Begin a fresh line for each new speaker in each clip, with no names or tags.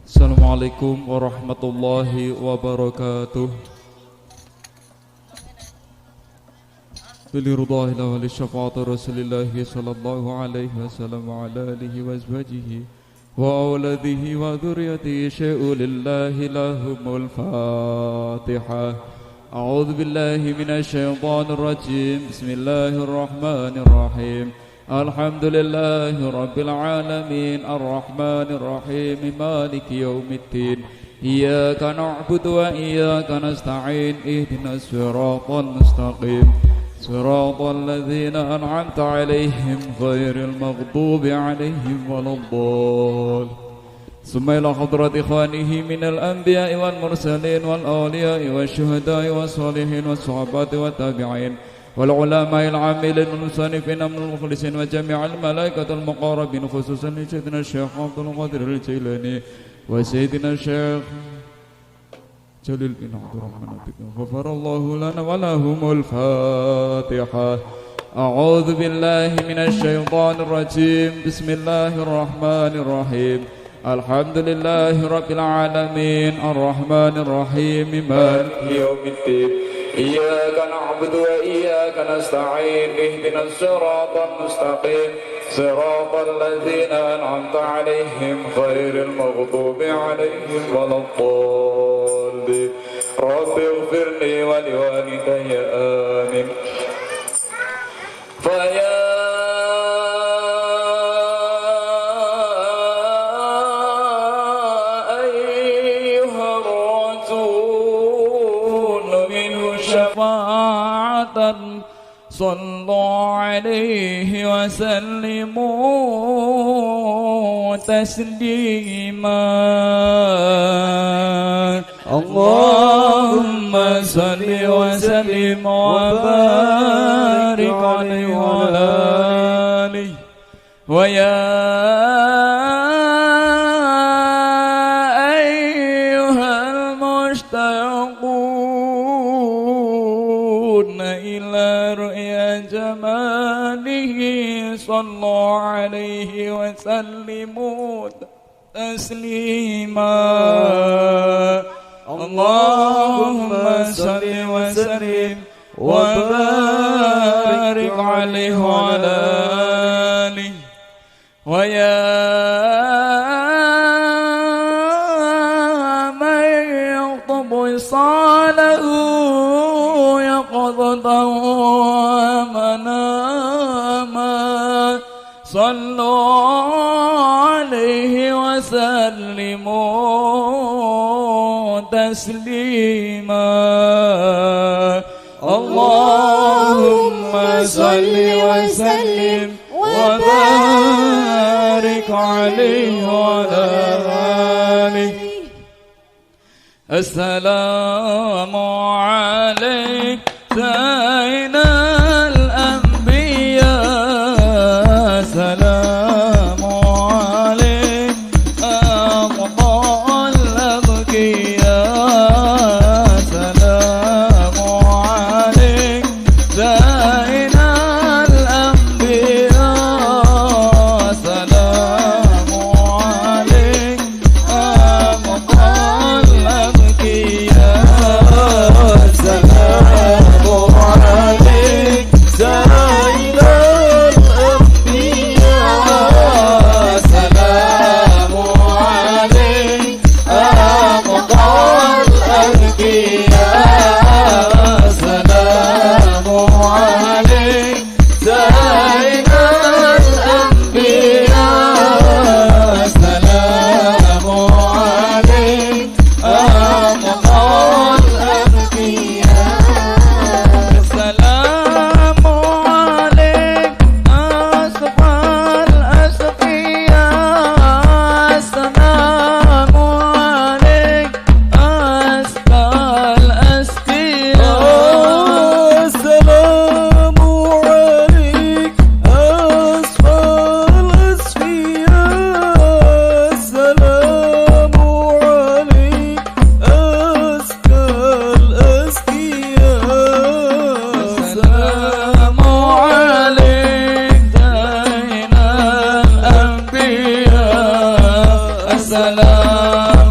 Assalamualaikum warahmatullahi wabarakatuh. Bilirudahillah wa lisyafaati Rasulillahi sallallahu alaihi wasallam wa ala alihi wa azwajihi wa awladihi wa dhurriyyatihi syai'u lillahi lahumul Fatihah. A'udzu billahi minasy syaithanir rajim. Bismillahirrahmanirrahim. Alhamdulillahi rabbil alamin arrahmanir rahim maliki yaumiddin iyyaka na'budu wa iyyaka nasta'in ihdinas siratal mustaqim siratal ladzina an'amta 'alaihim ghairil maghdubi 'alaihim waladdallin. Summa ila hadrat ikhwanihi minal anbiya'i wal mursalin wal awliya'i wasyuhada'i wassalihin wassahabati wattabi'in والعلماء العاملين والمصنفين من المخلصين وجميع الملائكة المقربين خصوصا لسيدنا الشيخ عبد القادر الجيلاني وسيدنا الشيخ جليل بن عبد الرحمن غفر الله لنا ولهم الفاتحة. أعوذ بالله من الشيطان الرجيم. بسم الله الرحمن الرحيم. الحمد لله رب العالمين الرحمن الرحيم مالك يوم الدين إياك نعبد وإياك نستعين اهدنا الصراط المستقيم صراط الذين أنعمت عليهم غير المغضوب عليهم ولا الضالين. رب اغفر لي ولوالدي آمين. فيا صلوا عليه وسلموا تسليما. اللهم صل وسلم وبارك عليه وعلى آله. ويا أيها المشتاقون إلى جماله صلوا عليه وسلموا تسليما. اللهم صل وسلم وبارك عليه وعلى آله. ويا من يطلب وصاله يقظته صلوا عليه وسلموا تسليما. اللهم صل وسلم وبارك عليه وعلى آله. السلام عليك سيدنا السلام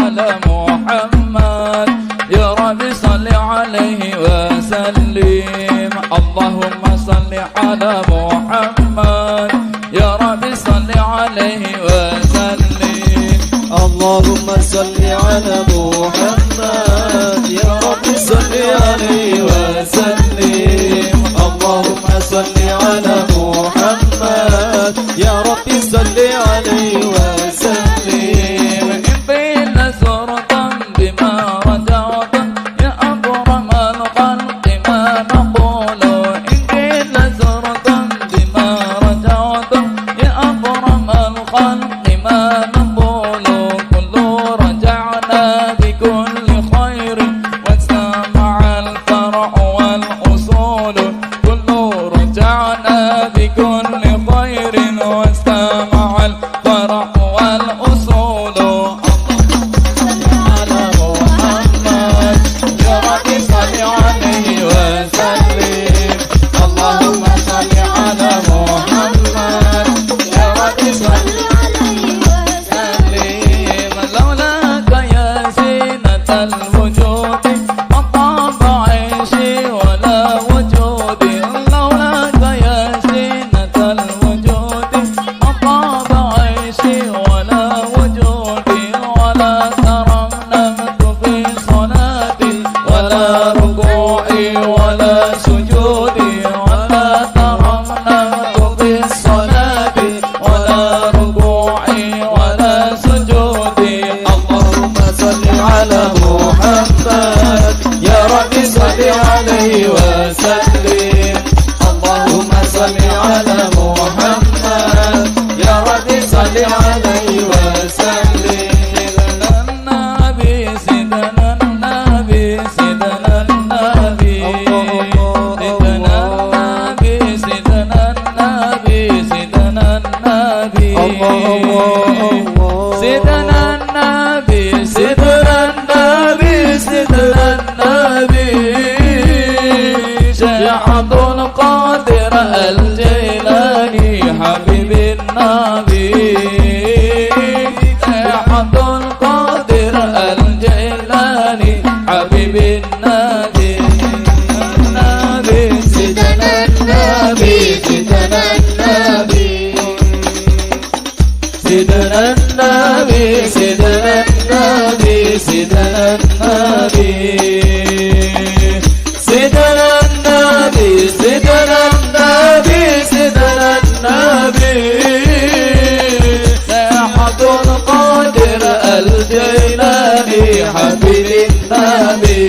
على محمد يا رب صل عليه وسلم اللهم صل على محمد يا رب صل عليه وسلم
اللهم صل على محمد يا رب صل عليه وسلم اللهم صل على محمد يا رب صل عليه وسلم
إن قيل زرتا بما رجعت يا أكرم الخلق ما نقول إن قيل زرتا بما رجعت يا أكرم الخلق ما نقول كل رجعنا بكل خير واجتمع الفرع والأصول كل رجعنا بكل خير واجتمع الفرع والأصول على محمد يا رب صل عليه وسلم اللهم صل على محمد يا رب صل وسلم لولاك يا زينة الوجود ما طاب عيشي ولا وجودي لولاك يا زينة الوجود ما طاب عيشي ولا وجودي ولا ترنمت في صلاتي ولا ركوعي ولا سجودي ولا ترنمت في الصلاة ولا ركوعي ولا سجودي
اللهم صل على محمد يا رب صل عليه وسلم اللهم صل على محمد يا رب صل عليه وسلم
سيدنا النبي سيدنا النبي سيدنا النبي سيدنا النبي سيدنا النبي سيدنا النبي سيدنا النبي سيدنا النبي شيخ عبد القادر الجيلاني حبيب النبي شيخ عبد القادر الجيلاني حبيب النبي النبي
سيدنا النبي سيدنا النبي سيدنا النبي سيدنا النبي سيدنا النبي سيدنا النبي سيدنا النبي سيدنا النبي
شيخ عبد القادر الجيلاني حبيب النبي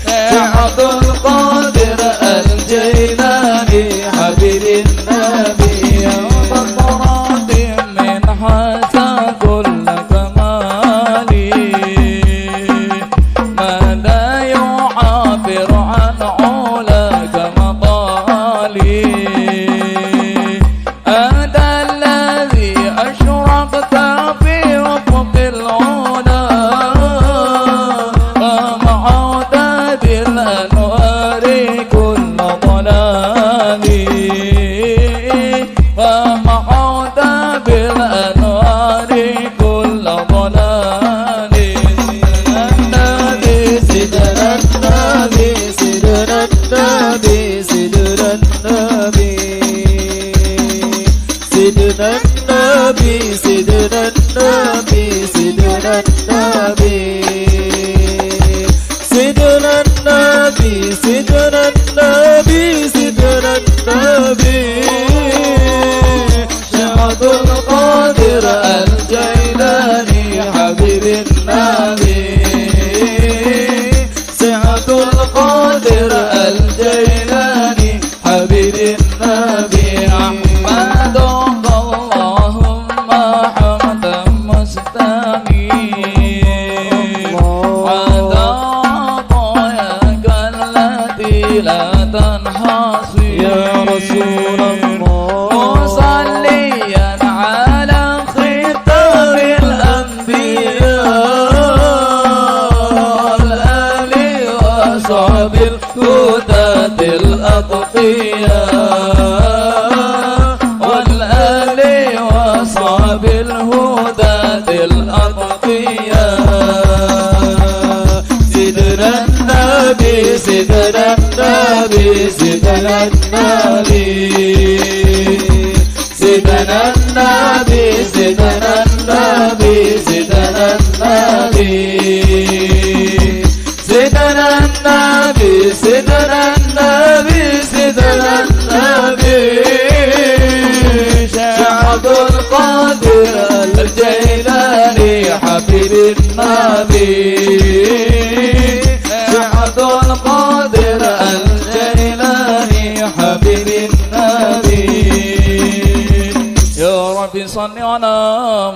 شيخ عبد القادر الجيلاني حبيب النبي يا بطرات من حسى كل كمالي ماذا يعبر عن علاك مطالي أنت الذي أشرقت في أفق العلا ومعوت بالأنوار كل ضلالي ومعوت بالأنوار كل ضلالي النبي
سيدنا النبي سيدنا النبي سيدنا النبي سيدنا النبي سيدنا النبي سيدنا النبي سيدنا النبي سيدنا النبي سيدنا النبي
شيخ عبد القادر الجيلاني حبيب النبي شيخ عبد القادر الجيلاني حبيب النبي أحمد اللهم حمدا مستقيم على عطاياك التي لا تنحصي
يا رسول الله
مصليا على ختام الأنبياء الآل وصحب الهداة الأتقياء والآل وصحب الهداة الأتقياء
ربي يا سيدنا النبي سيدنا النبي سيدنا النبي سيدنا النبي سيدنا النبي سيدنا النبي سيدنا النبي سيدنا النبي سيدنا النبي عبد القادر الجيلاني حبيب النبي عبد القادر الجيلاني حبيب النبي
يا ربي صل على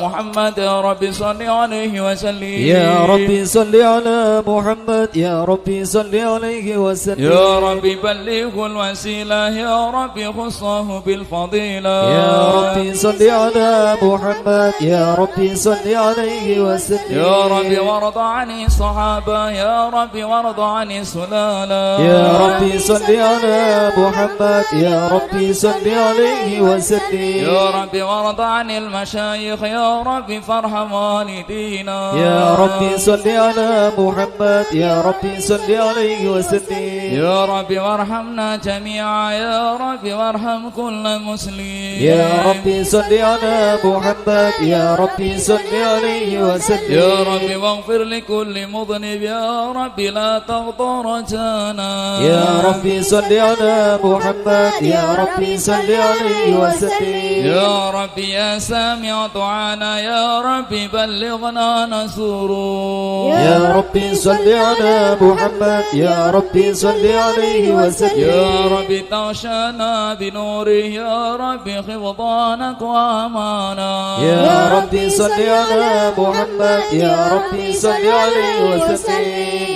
محمد يا ربي صل عليه وسلم
يا ربي صل على محمد يا ربي صل عليه وسلم
يا ربي بلغه الوسيلة يا ربي خصه بالفضيلة
يا ربي صل على محمد يا ربي صل عليه وسلم
يا ربي وارض عن الصحابة يا ربي وارض عن السلالة
يا ربي صل على محمد يا ربي صل عليه وسلم
يا ربي وارض عن المشايخ يا ربي فارحم والدينا
يا ربي صل على محمد يا ربي صل عليه وسلم
يا ربي وارحمنا جميعا يا ربي وارحم كل مسلم
يا ربي صل على محمد يا ربي صل عليه وسلم
يا ربي واغفر لكل مذنب يا ربي لا تغضر رجانا
يا ربي صل على محمد يا ربي صل عليه وسلم
يا ربي يا سامع دعانا يا ربي بلغنا نصره
يا ربي صل على محمد يا ربي صل عليه وسلم
يا ربي تغشانا بنوره يا ربي حفظانك وامانا
يا ربي صل على محمد يا ربي صل عليه وسلم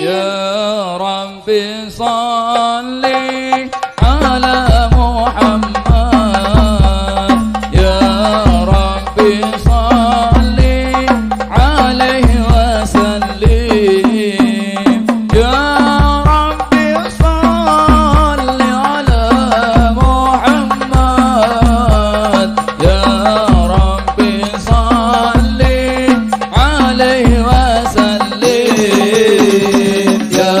يا ربي صل على محمد يا ربي صل عليه وسلم يا ربي صل على محمد يا ربي صل عليه وسلم
يا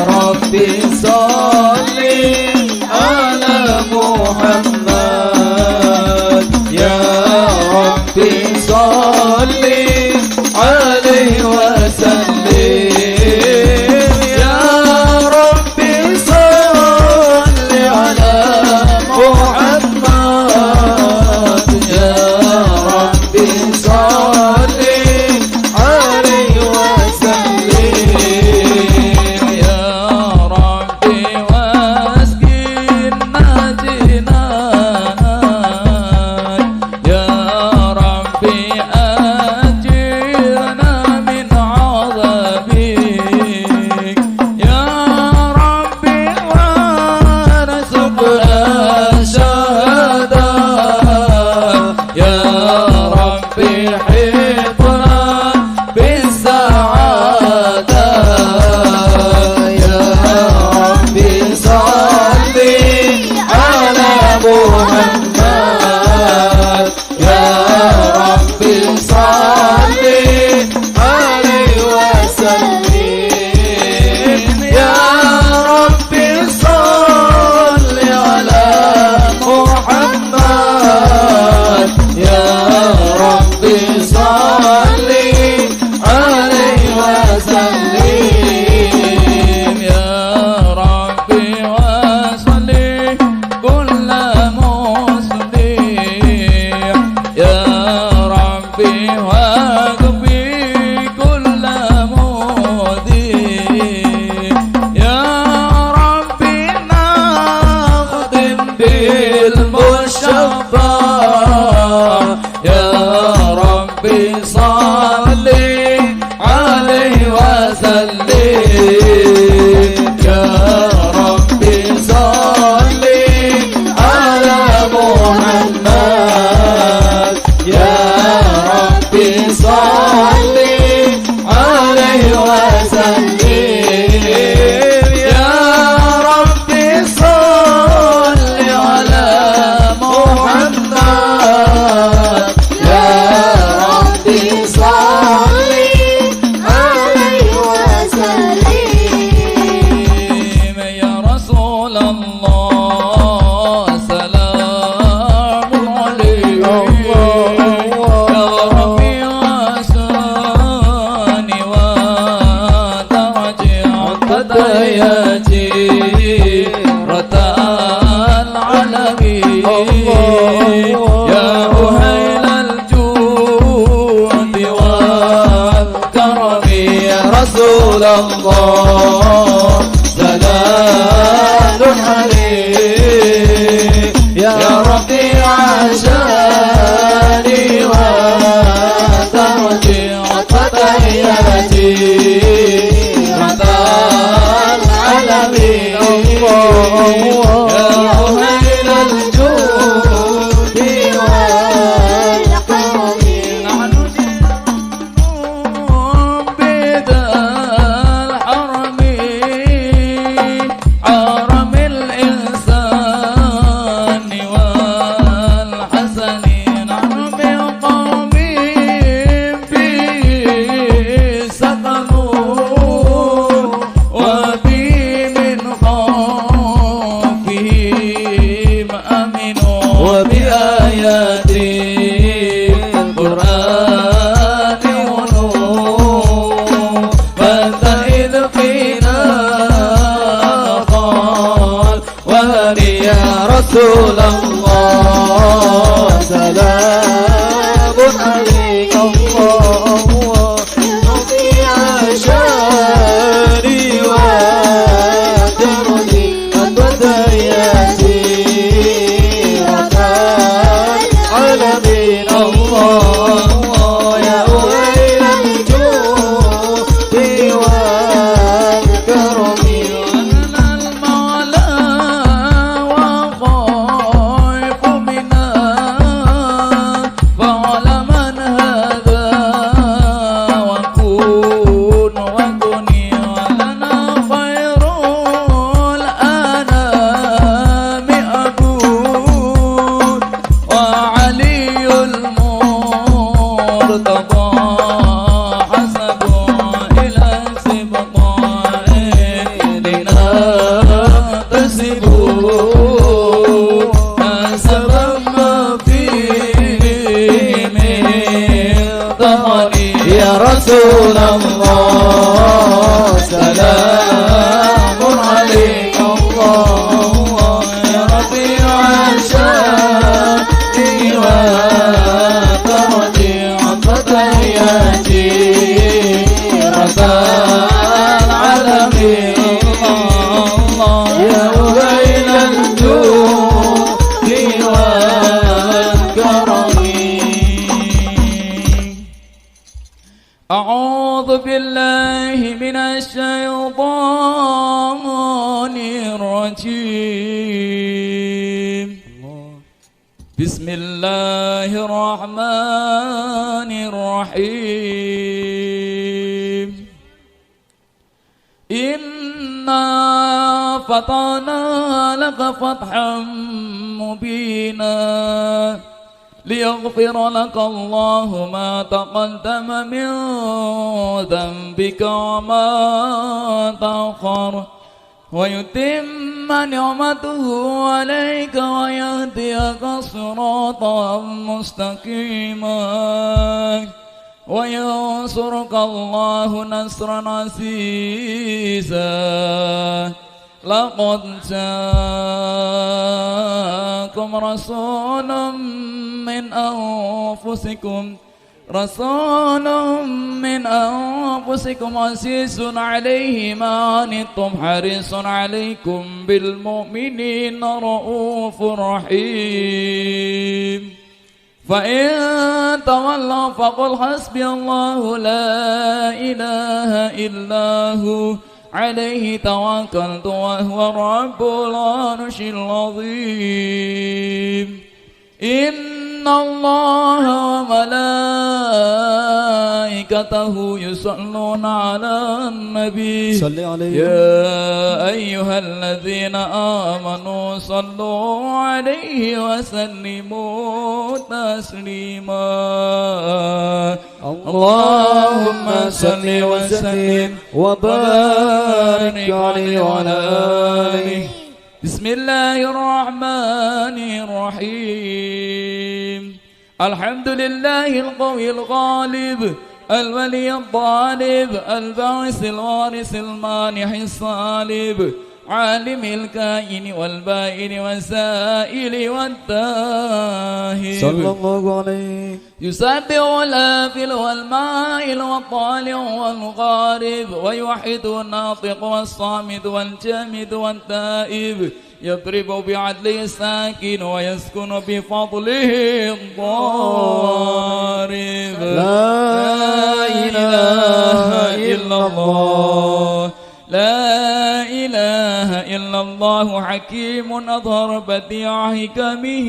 ربي صل رسول الله سلام عليك يا ربي عشاني وترجع فتحياتي رضا العالمين يا أهل الجود والكرم نحن نؤمن بذا الحرم حرم الإنسان والحسن نحن من قوم فيه سكنوا وبي من خوفهم أمنوا وبآيات القرآن ونور فانتهذ فينا قال وهل يا رسول الله سلام عليك الله ربي عشاني وترني قد ودياتي رضا العالمين الله يا ويل الجود والكرم
أنا المولى وخايف منا فعل من هذا وكون وكني ولنا خير الأنام أبود وعلي المرتضى حسب إلى سبطائنا تسبوا نسبا ما فيه من ظهري
يا رسول الله سلام عليك الله يا ربي عشاني وترجع فتحياتي رضا العالمين الله يا ويل الجود والكرم
أعوذ بالله من الشيطان الرجيم بسم الله الرحمن الرحيم إنا فتحنا لك فتحا مبينا ليغفر لك الله ما تقدم من ذنبك وما تأخر ويتم نعمته عليك ويهديك صراطا مستقيما وينصرك الله نصرا عزيزا لقد جاءكم رسول من أنفسكم عزيز عليه ما عنتم حريص عليكم بالمؤمنين رؤوف رحيم فإن تولوا فقل حسبي الله لا إله إلا هو عليه توكلت وهو رب العرش العظيم إن الله وملائكته يصلون على النبي
صل عليه
يا أيها الذين آمنوا صلوا عليه وسلموا تسليما اللهم صل وسلم وبارك عليه وعلى آله بسم الله الرحمن الرحيم الحمد لله القوي الغالب الولي الطالب الباعث الوارث المانح الصالب عالم الكائن والبائن والسائل والتاهب
صلى الله عليه.
يسبح الآفل والمائل والطالع والغارب ويوحد الناطق والصامت والجامد والتائب يضرب بعدله الساكن ويسكن بفضله الضارب.
لا إله إلا الله.
لا إله إلا الله حكيم أظهر بديع حكمه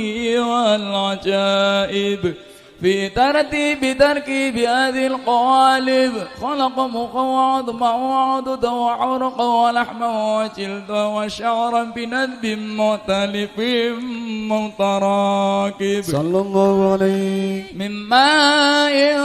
والعجائب في ترتيب تركيب هذه القوالب خلق مخا وعظما وعضدا وعرقا ولحما وجلدا وشعرا بندب مختلف متراكب
صلى الله عليه.
من ماء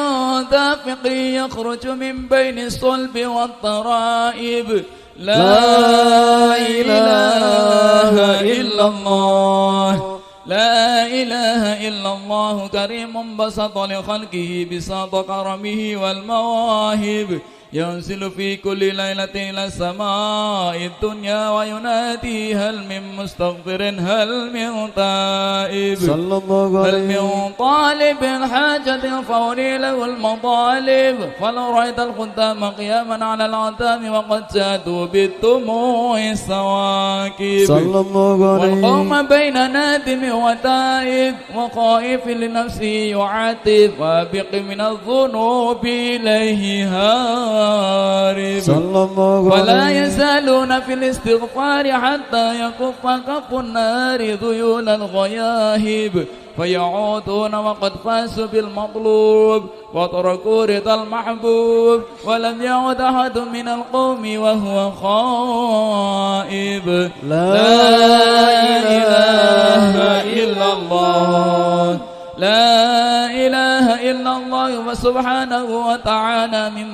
دافق يخرج من بين الصلب والترائب. لا إله إلا الله. لا إله إلا الله كريم بسط لخلقه بساط كرمه والمواهب ينزل في كل ليلة إلى السماء الدنيا وينادي هل من مستغفر هل من تائب
صلى الله عليه.
هل من طالب حاجة فوري له المطالب فلو رأيت الخدام قياما على العتام وقد جادوا بالدموع السواكب
صلى الله عليه.
والقوم بين نادم وتائب وخائف لنفسه يعاتب وابق من الذنوب إليه هارب
صلى الله عليه.
ولا يزالون في الاستغفار حتى يكف كف النار ذيول الغياهب فيعودون وقد فازوا بالمطلوب وتركوا رضا المحبوب ولم يعد أحد من القوم وهو خائب.
لا
إله إلا الله. لا إله إلا الله وسبحانه وتعالى من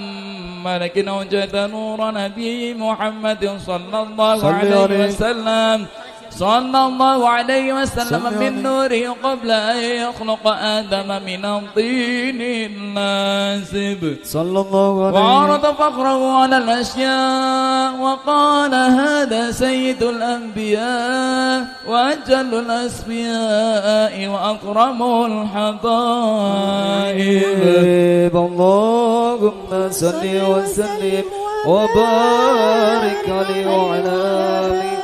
ملك وجد نور نبي محمد صلى الله عليه وسلم صلى الله عليه وسلم من نوره قبل أن يخلق آدم من الطين الناسب
صلى الله عليه.
وعرض فخره على الأشياء وقال هذا سيد الأنبياء وأجل الأسفياء وأكرم الحبائب.
اللهم صل وسلم وبارك عليه وعلى آله.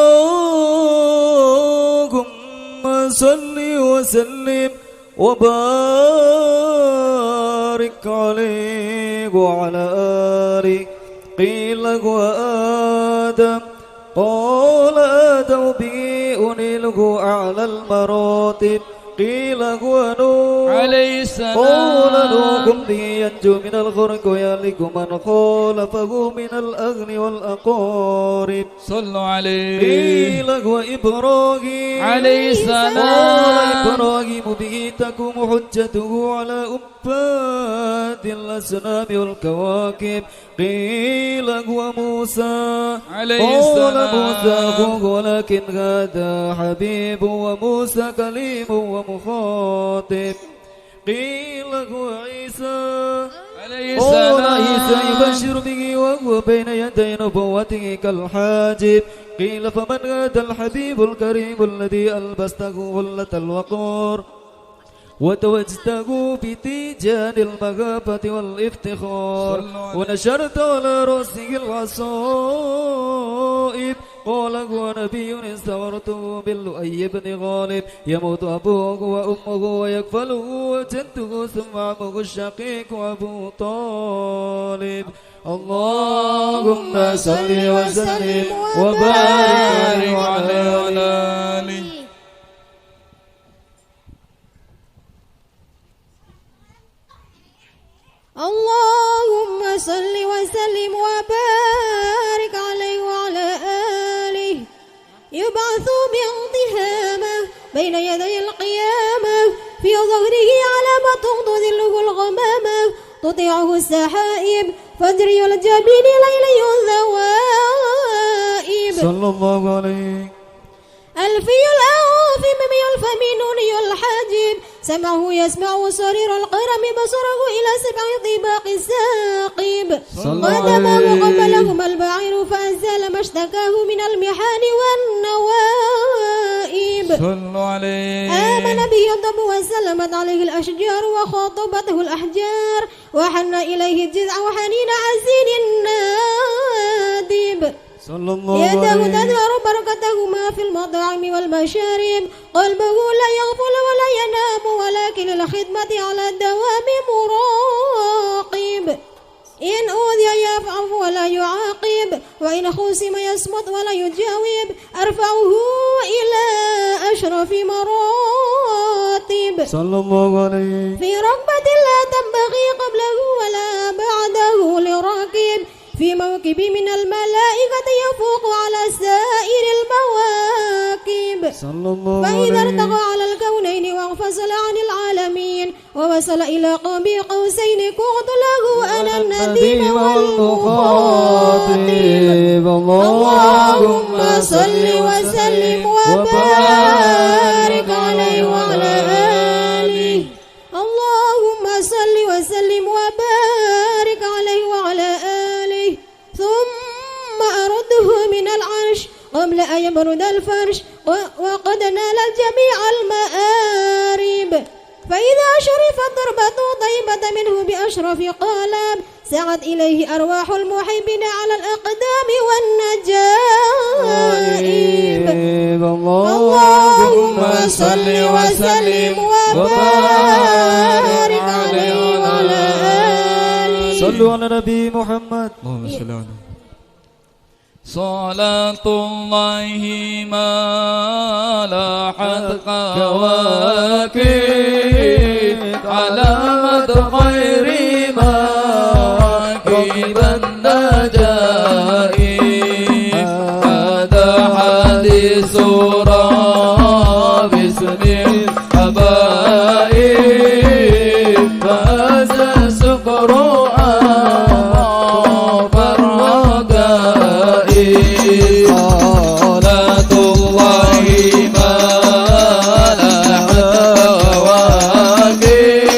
اللهم صل وسلم وبارك عليه وعلى آله. قيل وآدم قال آدم به أنيله أعلى المراتب قيل هو نوح
عليه السلام
قال نوح به ينجو من الغرق ويهلك من خالفه من الأغن والأقارب
صلوا عليه.
قيل هو إبراهيم
عليه السلام
قال إبراهيم به تقوم حجته على أباد الأصنام والكواكب قيل هو موسى
عليه السلام
قال موسى أخوه ولكن هذا حبيب وموسى كليم ومخاطب قيل هو عيسى
عليه
قال
السلام
عيسى يبشر به وهو بين يدي نبوته كالحاجب قيل فمن هذا الحبيب الكريم الذي ألبسته غلة الوقار وتوجته بتيجان المغابة والافتخار ونشرت على رأسه العصائب قال هو نبي استورته باللؤي بن غالب يموت أبوه وأمه ويكفله وجده ثم عمه الشقيق أبو طالب اللهم صل وسلم وبارك عليه.
اللهم صل وسلم وبارك عليه وعلى آله يبعث باغتهامه بين يدي القيامة في ظهره علامة تظله الغمامة تطيعه السحائب فجري الجبين ليلي الذوائب
صلى الله عليه.
ألفي الأوف ممي الفم نوني الحاجب سمعه يسمع صرير القرم بصره إلى سبع طباق الساقب قدمه قبلهما البعير فأزال اشتكاه من المحن والنوائب.
صلوا عليه.
آمن به الضب وسلمت عليه الأشجار وخاطبته الأحجار وحن إليه الجذع وحنين عزين النادب. يده تدور بركتهما في المطاعم والمشارب. قلبه لا يغفل ولا ينام ولكن الخدمة على الدوام مراقب. إن أوذي يفعف ولا يعاقب وإن خصم يصمت ولا يجاوب. أرفعه إلى أشرف مراتب.
صلى الله عليه.
في ركبة لا تنبغي قبله ولا بعده لراكب. في موكب من الملائكة يفوق على سائر المواكب. فإذا ارتقى على الكونين وانفصل عن العالمين ووصل إلى قاب قوسين كنت له أنا النديم والمخاطب. اللهم صل وسلم وبارك عليه وعلى آله. اللهم صل وسلم وبارك عليه وعلى آله. ثم أرده من العرش قبل أن يبرد الفرش وقد نال الجميع المآرب. فإذا شرفت ضربة طيبة منه بأشرف قالب سعت إليه أرواح المحبين على الأقدام والنجائب. اللهم صل وسلم وبارك عليه وعلى آله.
صلوا على نبي محمد.
اللهم صل على صلاة الله ما لاحت كواكب علامة خير ماكب النجائب. هذا حديث باسم الحبائب فهذا سكر صلاة الله ما لاحت كواكب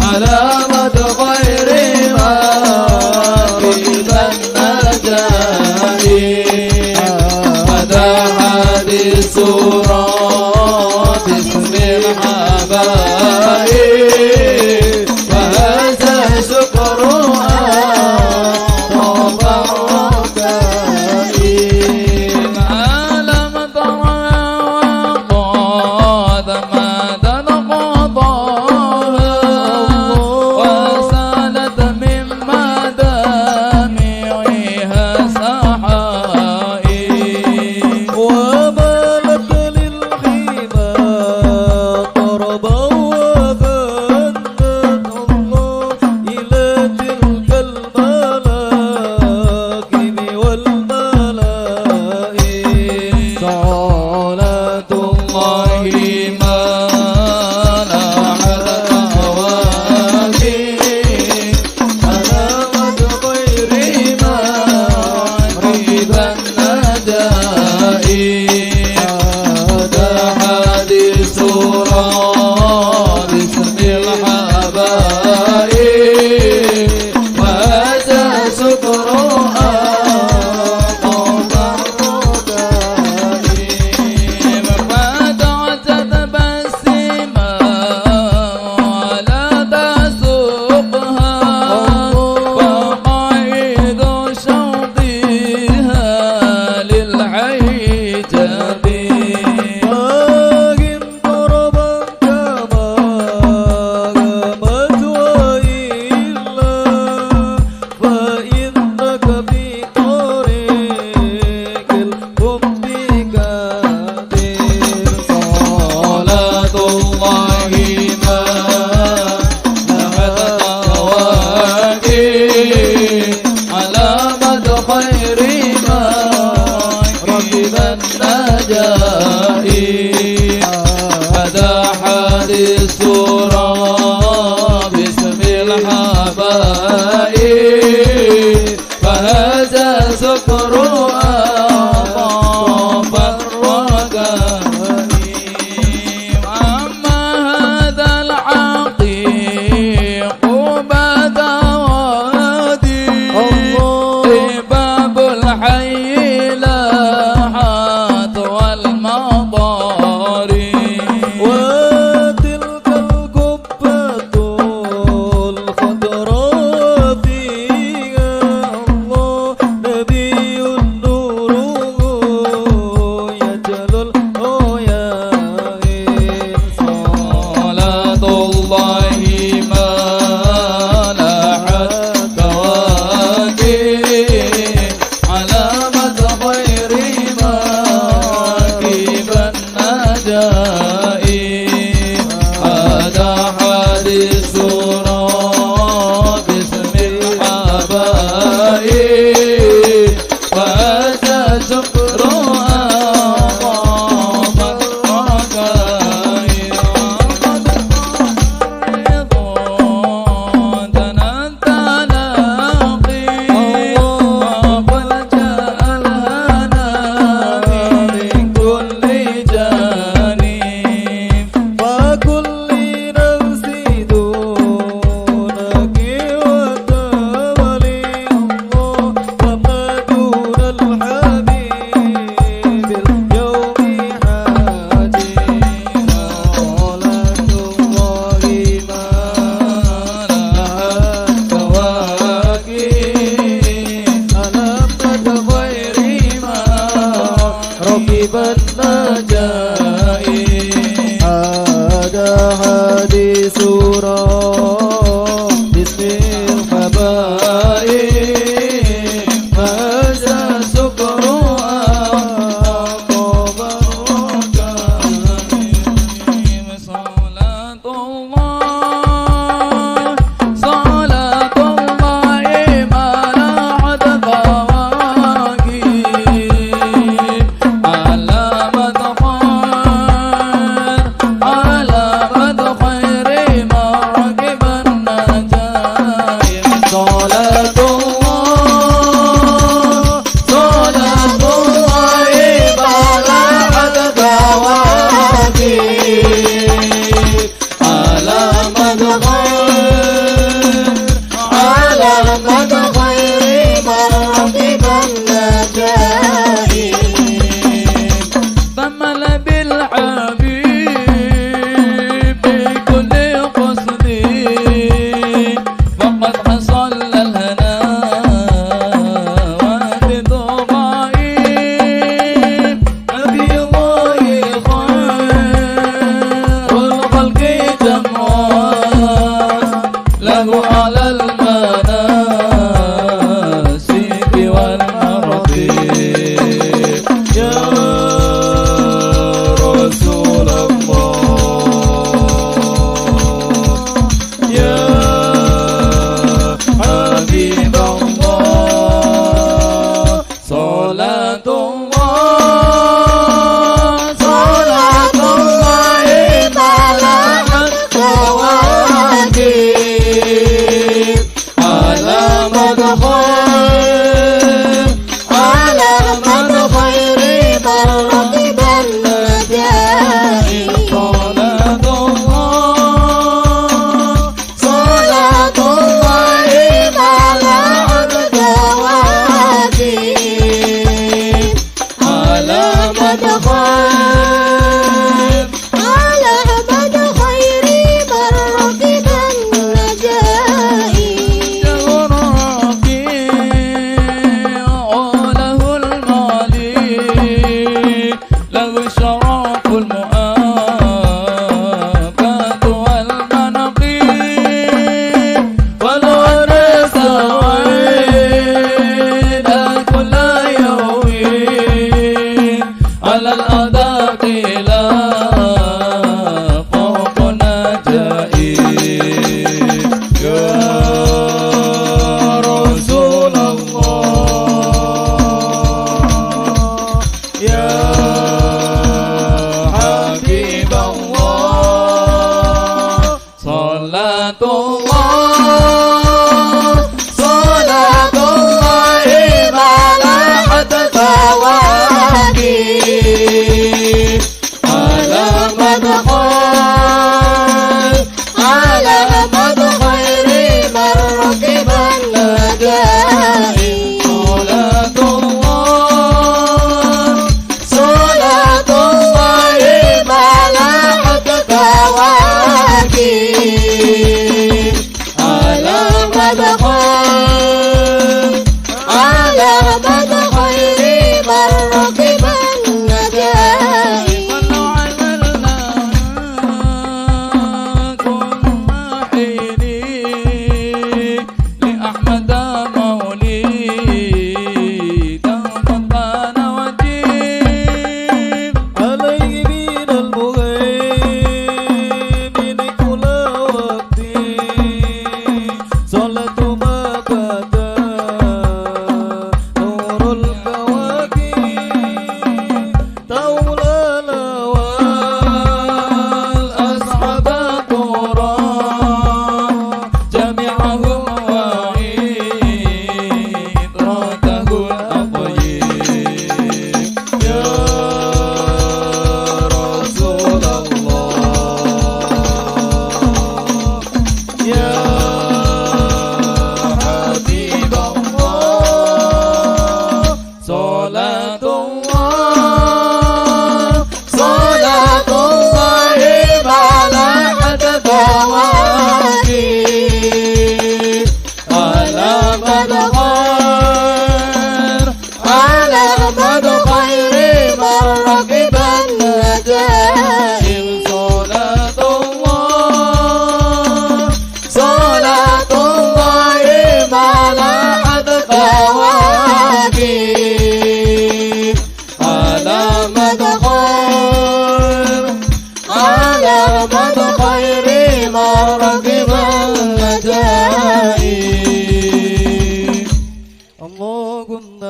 علامة خير ماكب النجائب. هذا حديث باسم الحبائب فهذا شكر حي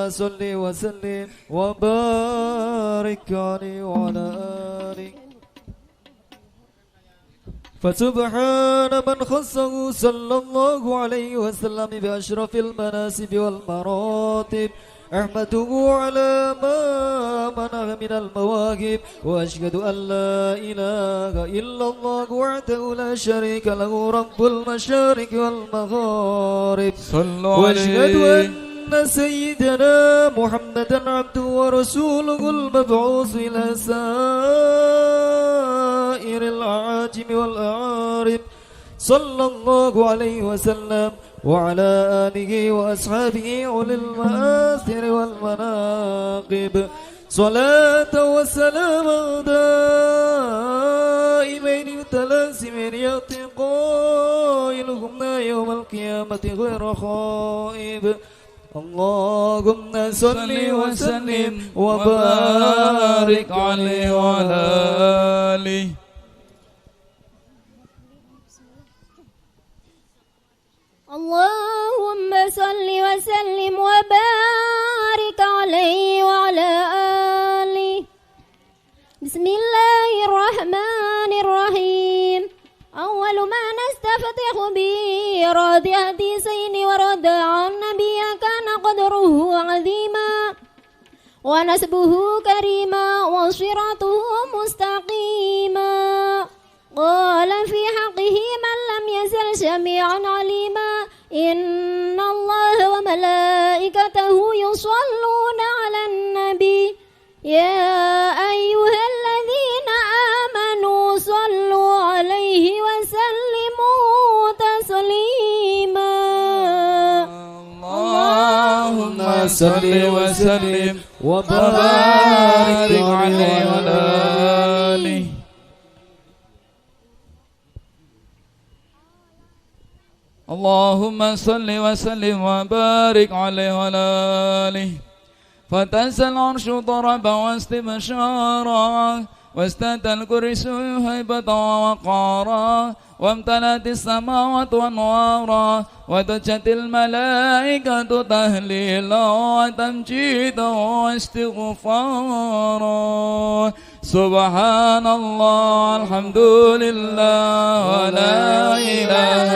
صل وسلم وبارك عليه وعلى آله. فسبحان من خصه صلى الله عليه وسلم بأشرف المناسب والمراتب، أحمده على ما منع من المواهب، وأشهد أن لا إله إلا الله وحده لا شريك له رب المشارق والمغارب، وأشهد أن سيدنا محمدا عبده ورسوله المبعوث إلى سائر الأعاجم والأعارب، صلى الله عليه وسلم وعلى آله وأصحابه أولي المآثر والمناقب، صلاة وسلام دائمين متلازمين يأتي قائلهم يوم القيامة غير خائب. اللهم صل وسلم وبارك عليه وعلى آله.
اللهم صل وسلم وبارك عليه وعلى آله. بسم الله الرحمن الرحيم. أول ما نستفتح به إيراد حديثين ورد عن النبي كان قدره عظيما ونسبه كريما وصراطه مستقيما. قال في حقه من لم يزل سميعا عليما إن الله وملائكته يصلون على النبي يا أيها الذين آمنوا صلوا عليه وسلموا تسليما.
اللهم صل وسلم وبارك عليه وعلى آله.
اللهم صل وسلم وبارك عليه وعلى آله. فتنزل العرش ضربا واستبشارا واستأتى الكرسي هيبة ووقارا وامتلأت السماوات أنوارا ودجت الملائكة تهليلا وتمجيدا واستغفارا. سبحان الله الحمد لله ولا إله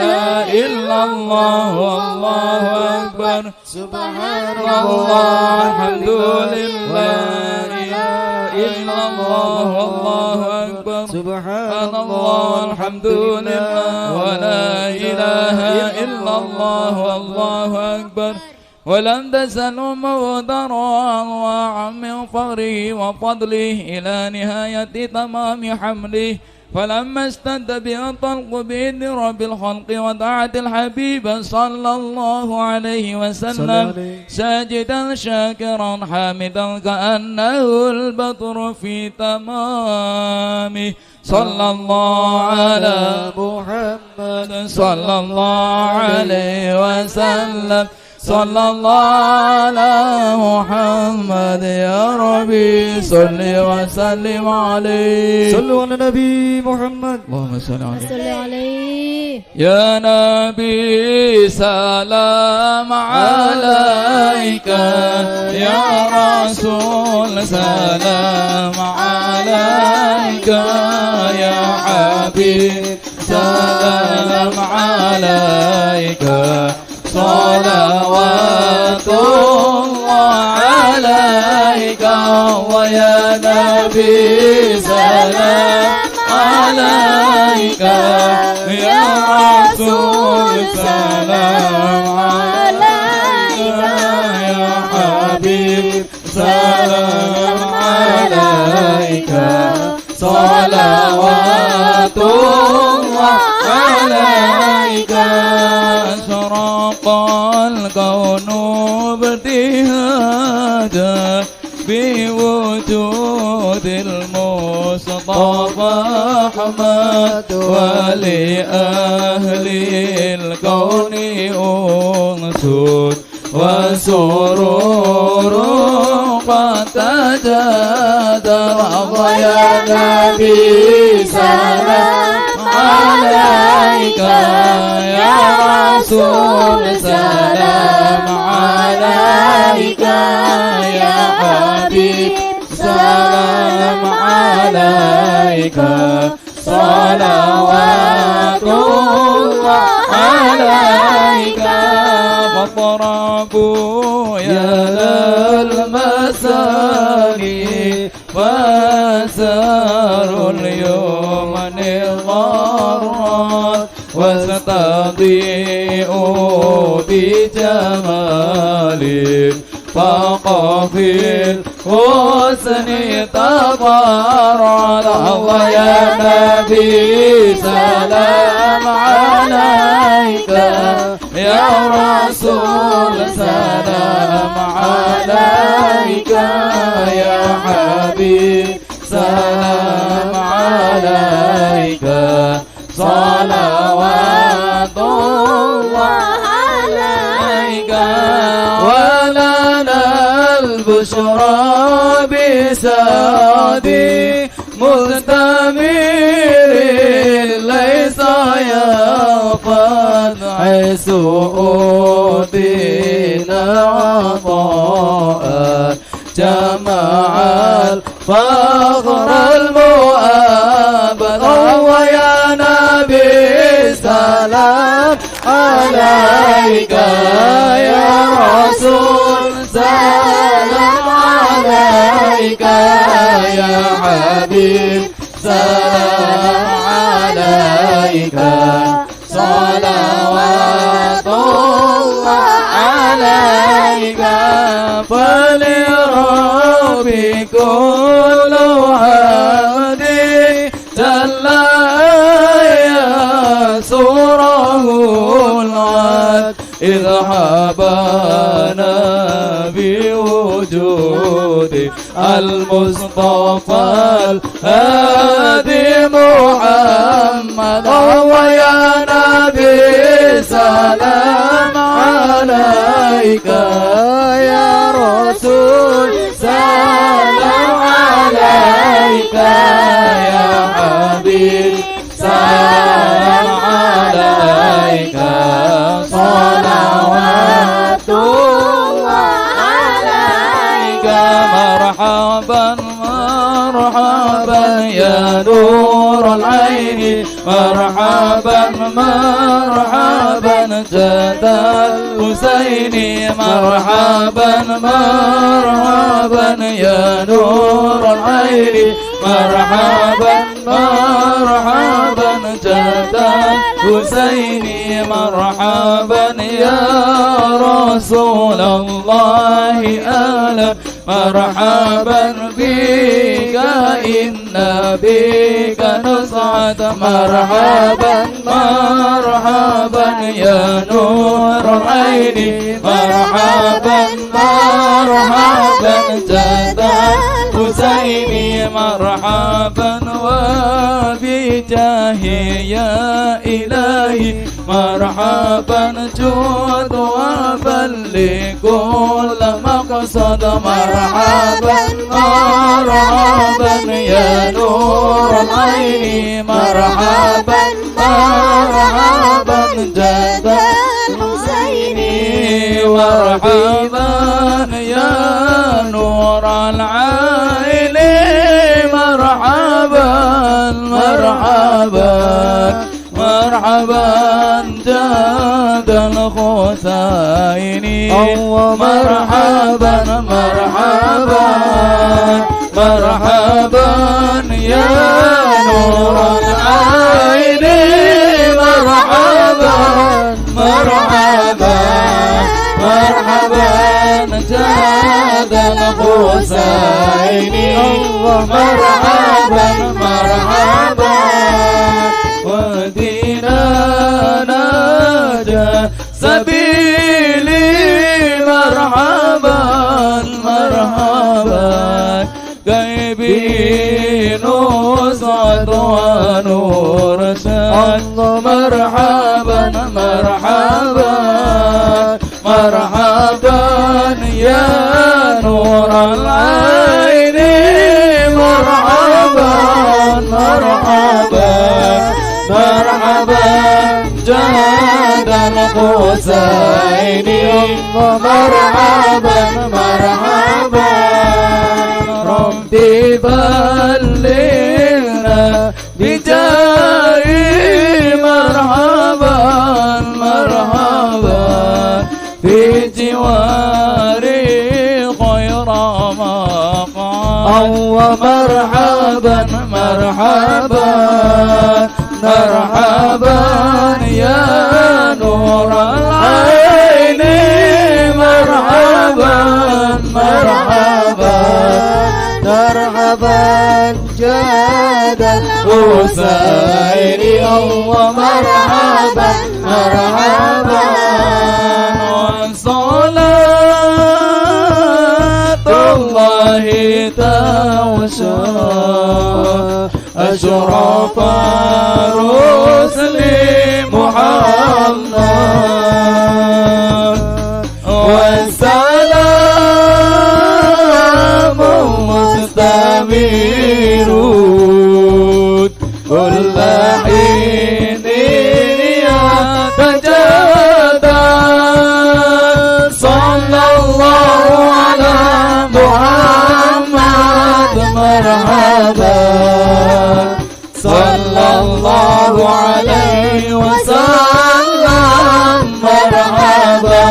إلا الله والله أكبر. سبحان الله الحمد لله لا إله إلا الله والله أكبر. سبحان الله الحمد لله ولا إله إلا الله والله أكبر. ولم تزل مودرا أنواعا من فقره وفضله إلى نهاية تمام حمله. فلما استد به الطلق بإذن رب الخلق ودعت الحبيب صلى الله عليه وسلم ساجدا شاكرا حامدا كأنه البطر في تمامه. صلى الله على محمد صلى الله عليه وسلم. صلى الله على محمد يا ربي صل وسلم عليه.
صلوا على النبي محمد.
اللهم صل
عليه.
يا نبي سلام عليك يا رسول سلام عليك يا حبيب سلام عليك. صلوات الله عليك ويا نبي سلام عليك يا رسول سلام عليك يا حبيب سلام عليك. صلوات الله عليك. أشرق الكون ابتهاجا بوجود المصطفى أحمد ولأهل الكون أنس وسرور قد تجادر. يا نبي سلام عليك يا رسول سلام عليك الشراب يا للمساني وسار اليوم غرات واستضيء بجمال فقفي الحسن تضرع الله يا نبي سلام عليك يا رسول سلام عليك يا حبيب سلام عليك صلوات الله عليك ولنا البشرى بسادي مستمر ليس يفض سؤودنا عطاء جمع الفخر المؤبد ويا نبي سلام عليك يا رسول سلام عليك يا حبيب سلام عليك صلوات الله عليك فلربي كل عبدي جل يسره العد إذ حبانا بوجود المصطفى الهادي محمد ويا نبي سلام عليك يا رسول سلام عليك يا حبيب سلام عليك صلوات الله عليك مرحبا مرحبا يا نور العين مرحبا مرحبا جد الحسين مرحبا مرحبا يا نور العين مرحبا مرحبا جد الحسين مرحبا يا رسول الله أهلا مرحبا بك إن بك نصعد مرحبا مرحبا يا نور العين مرحبا مرحبا جد الحسين مرحبا وبجاه يا إلهي مرحبا جود وبلغ كل مقصد مرحبا مرحبا يا نور العين مرحبا مرحبا جد الحسين مرحبا يا نور العين مرحبا مرحبا مرحبا جاد الحسين مرحبا مرحبا مرحبا يا نور العين مرحبا مرحبا مرحبا جاد الحسين مرحبا مرحبا ودينا نجا سبيلي مرحبا مرحبا غيبي نصعد ونور شاد مرحبا مرحبا مرحبا يا نور العين مرحبا مرحبا مرحبا جاد الحسين مرحبا مرحبا ربي بلغنا بجاي مرحبا مرحبا في بجواري خير مقام
ومرحبا مرحبا مرحبا يا نور العين مرحبا مرحبا مرحبا جاد الحسين ومرحبا مرحبا وصلاة الله توشى أشرف رسل محمد والسلام مستمر كل حين يتجدد صلى الله على محمد مرحبا صلى الله عليه وسلم مرحبا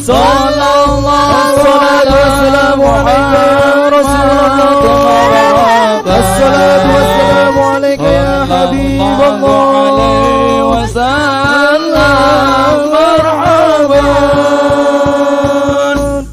صلى الله وسلم على رسول الله الصلاة والسلام عليك يا حبيب الله عليه وسلم مرحبا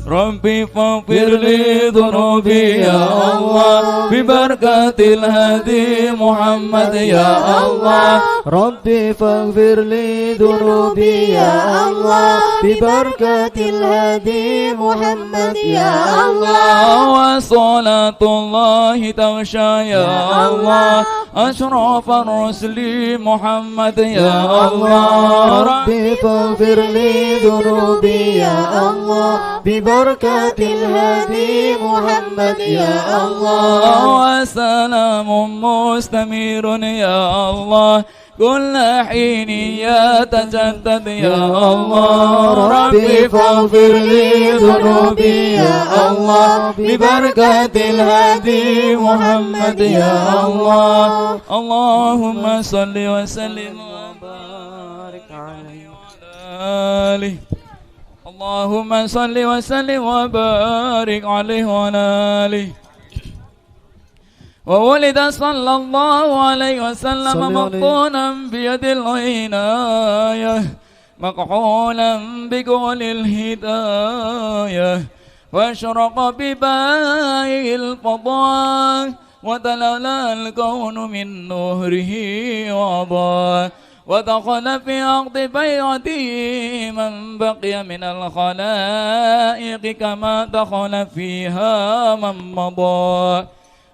ربي فاغفر لي ذنوبي يا الله ببركة الهادي محمد يا الله
ربي فاغفر لي ذنوبي يا الله ببركة الهادي محمد يا الله
وصلاة الله تغشى يا الله أشرف الرسل محمد يا الله
ربي فاغفر لي ذنوبي يا الله ببركة الهادي محمد يا الله
وسلام مستمر يا الله كل حين يتجدد يا الله
ربي فاغفر لي ذنوبي يا الله ببركة الهادي محمد يا الله
اللهم صل وسلم وبارك عليه وعلى آله اللهم صل وسلم وبارك عليه وعلى آله وولد صلى الله عليه وسلم مقطونا بيد العناية مكحولا بقول الهداية واشرق بباء الفضاء وتلألأ الكون من نوره وضاء ودخل في أرض بيعته من بقي من الخلائق كما دخل فيها من مضى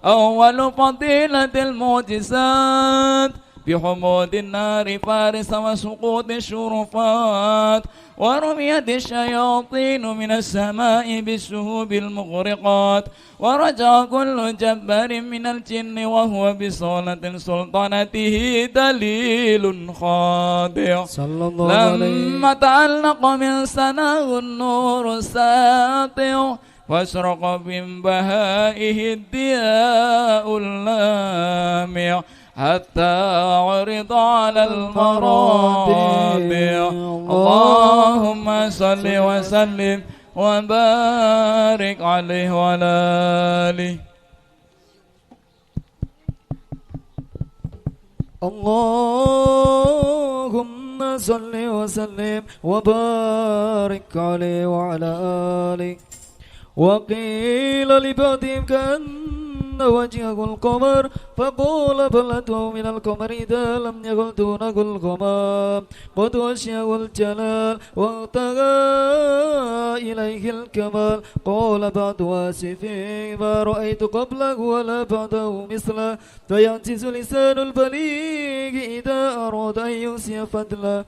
أول فضيلة المعجزات بحمود النار فارس وسقوط الشرفات ورميت الشياطين من السماء بالسهوب المغرقات ورجع كل جبار من الجن وهو بصولة سلطنته دليل خاضع لما تعلق من سناه النور الساطع واشرق من بهائه الضياء اللامع حتى عرض على المرابع اللهم صل وسلم وبارك عليه وعلى آله
اللهم صل وسلم وبارك عليه وعلى آله وقيل لبعضهم كأن وجهه القمر فقول بل أنتم من القمر إذا لم يكن دونه الغمام قد وشيه الجلال وارتقى إليه الكمال قال بعض آسفين ما رأيت قبله ولا بعده مثله فيعجز لسان البليغ إذا أراد أن يوصي فضله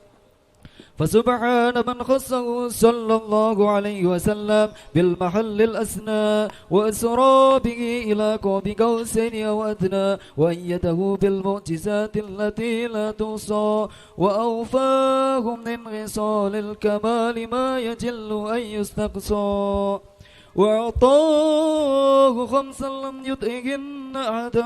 فسبحان من خصه صلى الله عليه وسلم بالمحل الأسنى وأسرى به إلى قاب قوسين أو أدنى وأيده بالمعجزات التي لا توصى وأوفاهم من خصال الكمال ما يجل أن يستقصى وأعطاه خمسا لم يطئهن أحدا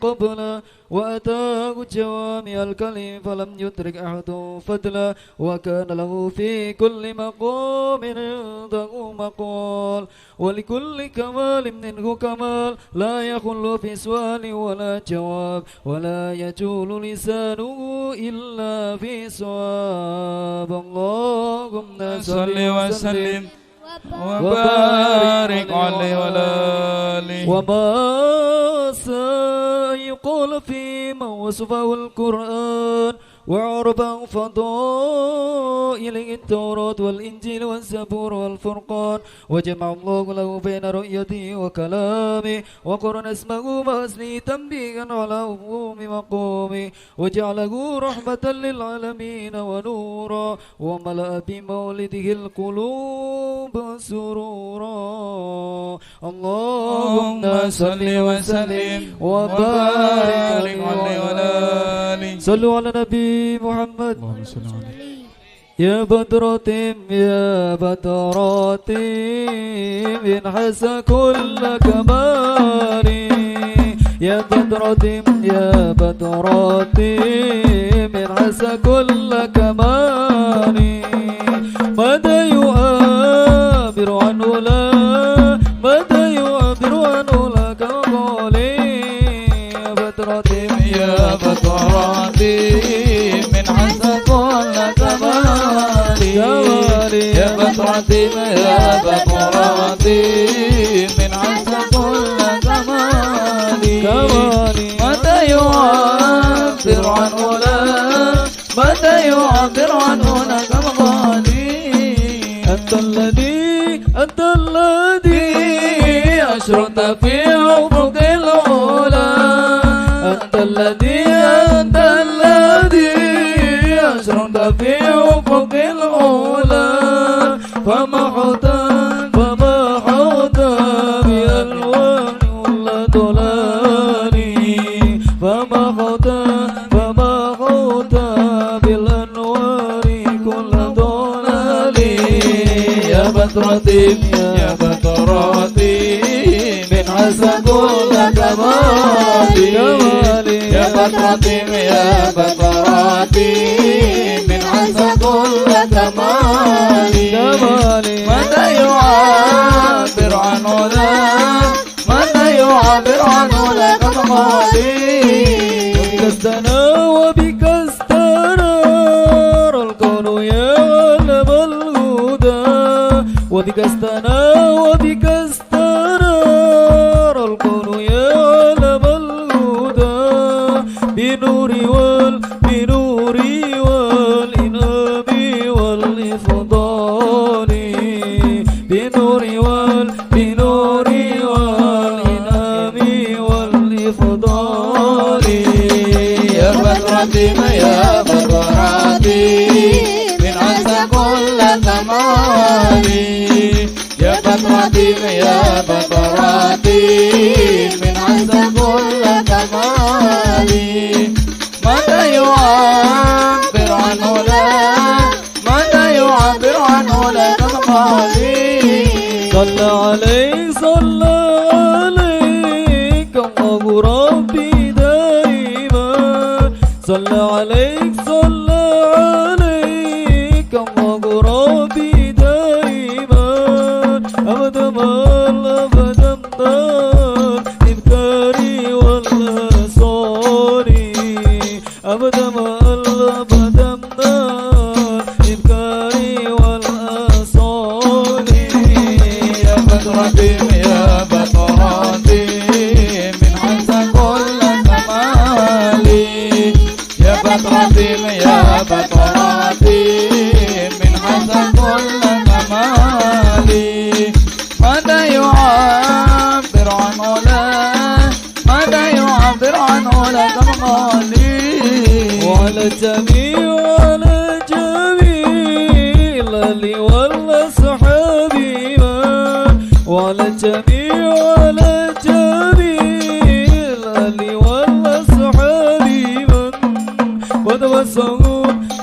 قبله وأتاه جوامع الكلم فلم يدرك أحد فضله وكان له في كل مقام عنده مقال ولكل كمال منه كمال لا يخل في سؤال ولا جواب ولا يجول لسانه إلا في صواب اللهم صل وسلم
وبارك عليه وعلى آله
وما سيقول فيما وصفه القرآن وعرب فضائله التوراة والإنجيل والزبور والفرقان وجمع الله له بين رؤيته وكلامه وقرن اسمه وأصله تنبيها على عموم مقامه وجعله رحمة للعالمين ونورا وملأ بمولده القلوب سرورا اللهم صل وسلم وبارك عليه وعلى آله صلوا على نبي محمد
اللهم صل عليه
يا بدرة يا بدرة من حس كل كمال يا بدرة يا بدرة من حس كل كمال ماذا يعبر عنه لا ماذا يعبر عنه لا كمالي يا بدرة
يا بدرة من حسن كل كمال يا بدرة يا بدرة من حسن كل كمال متى يعبر عنه لا متى يعبر عنه لا كمالي
أنت الذي
أشرت في أفق العلا
أنت الذي
أشرت في أفق العلا
فمحوت بألوان كل ضلالي فمحوت بالأنوار كل ضلالي
يا بدرة يا بدرة من حسن كل كمالي يا بدرة يا بدرة من حسن كل كمالي متى يعبر عنه لا متى يعبر عنه لا كمالي
وبك استنار الكون يا علم الهدى وبك استنار الكون يا علم الهدى بنور والإنام والإفضال بنور والإنام والإفضال
يا بدرة يا بدرة من عسى كل كمالي يا بدرة يا بدرة من عسى كل كمالي متى يعبر عنه لا متى يعبر عنه لا كمالي
صلى عليك الله ربي دائما صلى عليك الله ربي دائما أبدا إبكاري والأصالي أبدا إبكاري والأصالي
يا بدرة يا بدرة من حسن كل كمالي يا بدرة يا بدرة من حسن كل كمالي ماذا يعبر عنه لا ماذا يعبر عنه لا كمالي
وعلى الجميع الأهل والأصحاب وعلى الجميع الأهل والأصحاب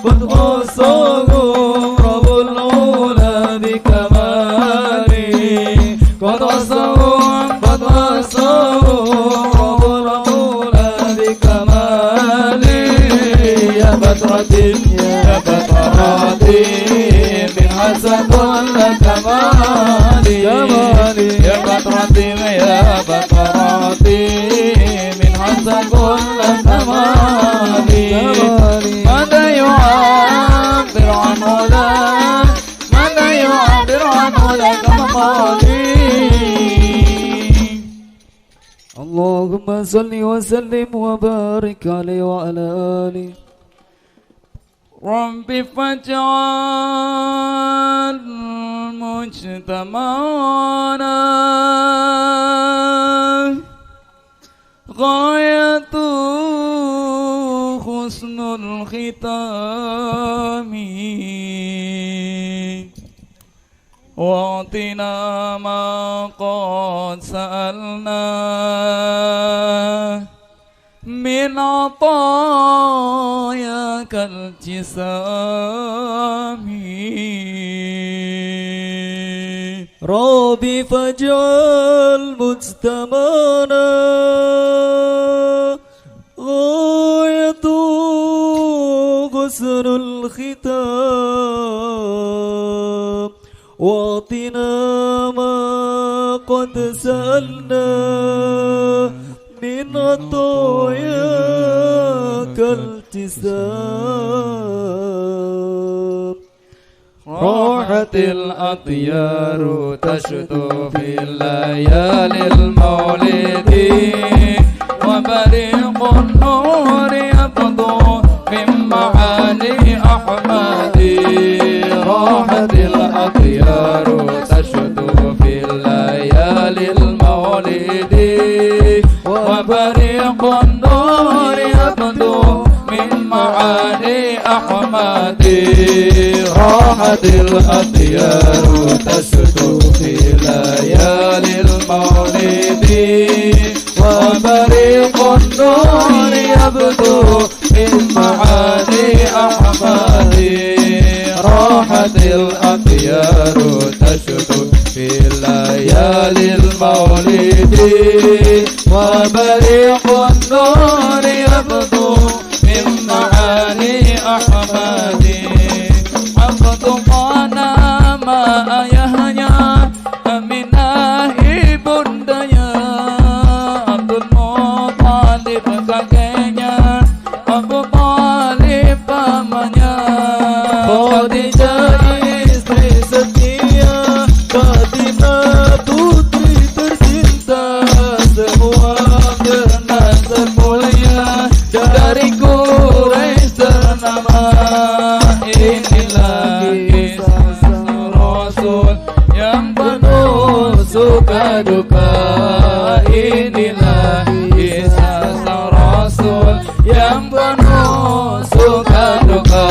قد وصاهم رب العلا بكماله
من حسن كل كمالي يا بدرتي يا بدرتي من حسن كل كمالي ماذا يعبر عن هداك ماذا يعبر عن هداك مقالي
اللهم صل وسلم وبارك عليه وعلى آله
رب فاجعل مجتمعنا غاية حسن الختام واعطنا ما قد سألنا من عطاياك الجسام
ربي فاجعل مجتمعنا غاية حسن الختام واعطنا ما قد سألنا من عطاياك التسام
راحت الأطيار تشدو في الليالي المولد وبريق النور يبدو من معالي أحمد راحت الأطيار تشدو في الليالي المولد وبريق النور يبدو من معالي أحمد راحت الأطيار تشدو في ليالي المولد وبريق النور يبدو من معالي أحمد راحت الأطيار تشدو في ليالي المولد وبريق النور يبدو من معالي أحمد عبد قانا ما ayahnya Aminah ibundanya Abdul Muthalib kakeknya Abu Talib pamannya Khadijah istri setia Fatimah putri tercinta Semua bernasab mulia dari Quraisy ternama Inilah kisah Rasul yang penuh suka duka Inilah kisah Rasul yang penuh suka duka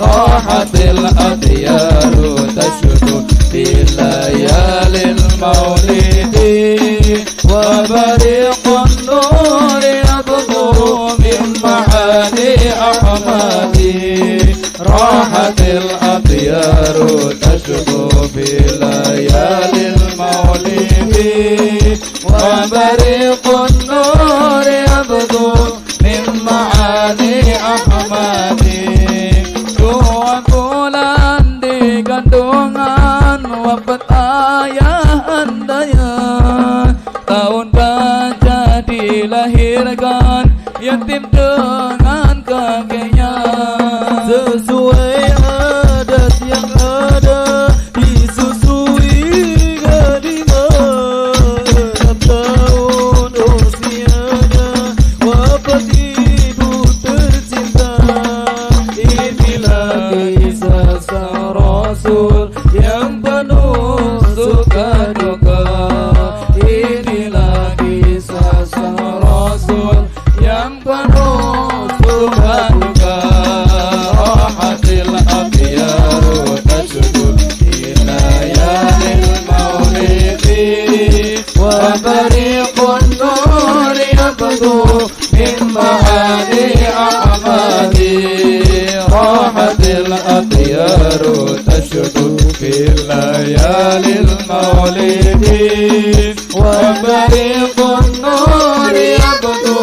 Rahatil atyaru tashudu fi layalil maulidi wa bariqun nuri yabdu min ma'ani ahmadi Rahatil atyaru tashudu fi layalil maulidi wa bariqun nuri yabdu min ma'ani ahmadi Dua bulan di kandungan wafat ayah andanya Tahun baca dilahirkan yatim dengan kakeknya Sesuai adat yang ada disusui gadingan 6 tahun usianya wafat ibu tercinta Inilah kisah sang Rasul yang penuh suka duka Inilah kisah sang Rasul yang penuh suka duka Rahatil abyaru tashudu fi layalil maulidi wa bariqun nuri yabdu min ma'ani ahmadi Rahatil atyaru tashudu fi layalil maulidi wa bariqun nuri yabdu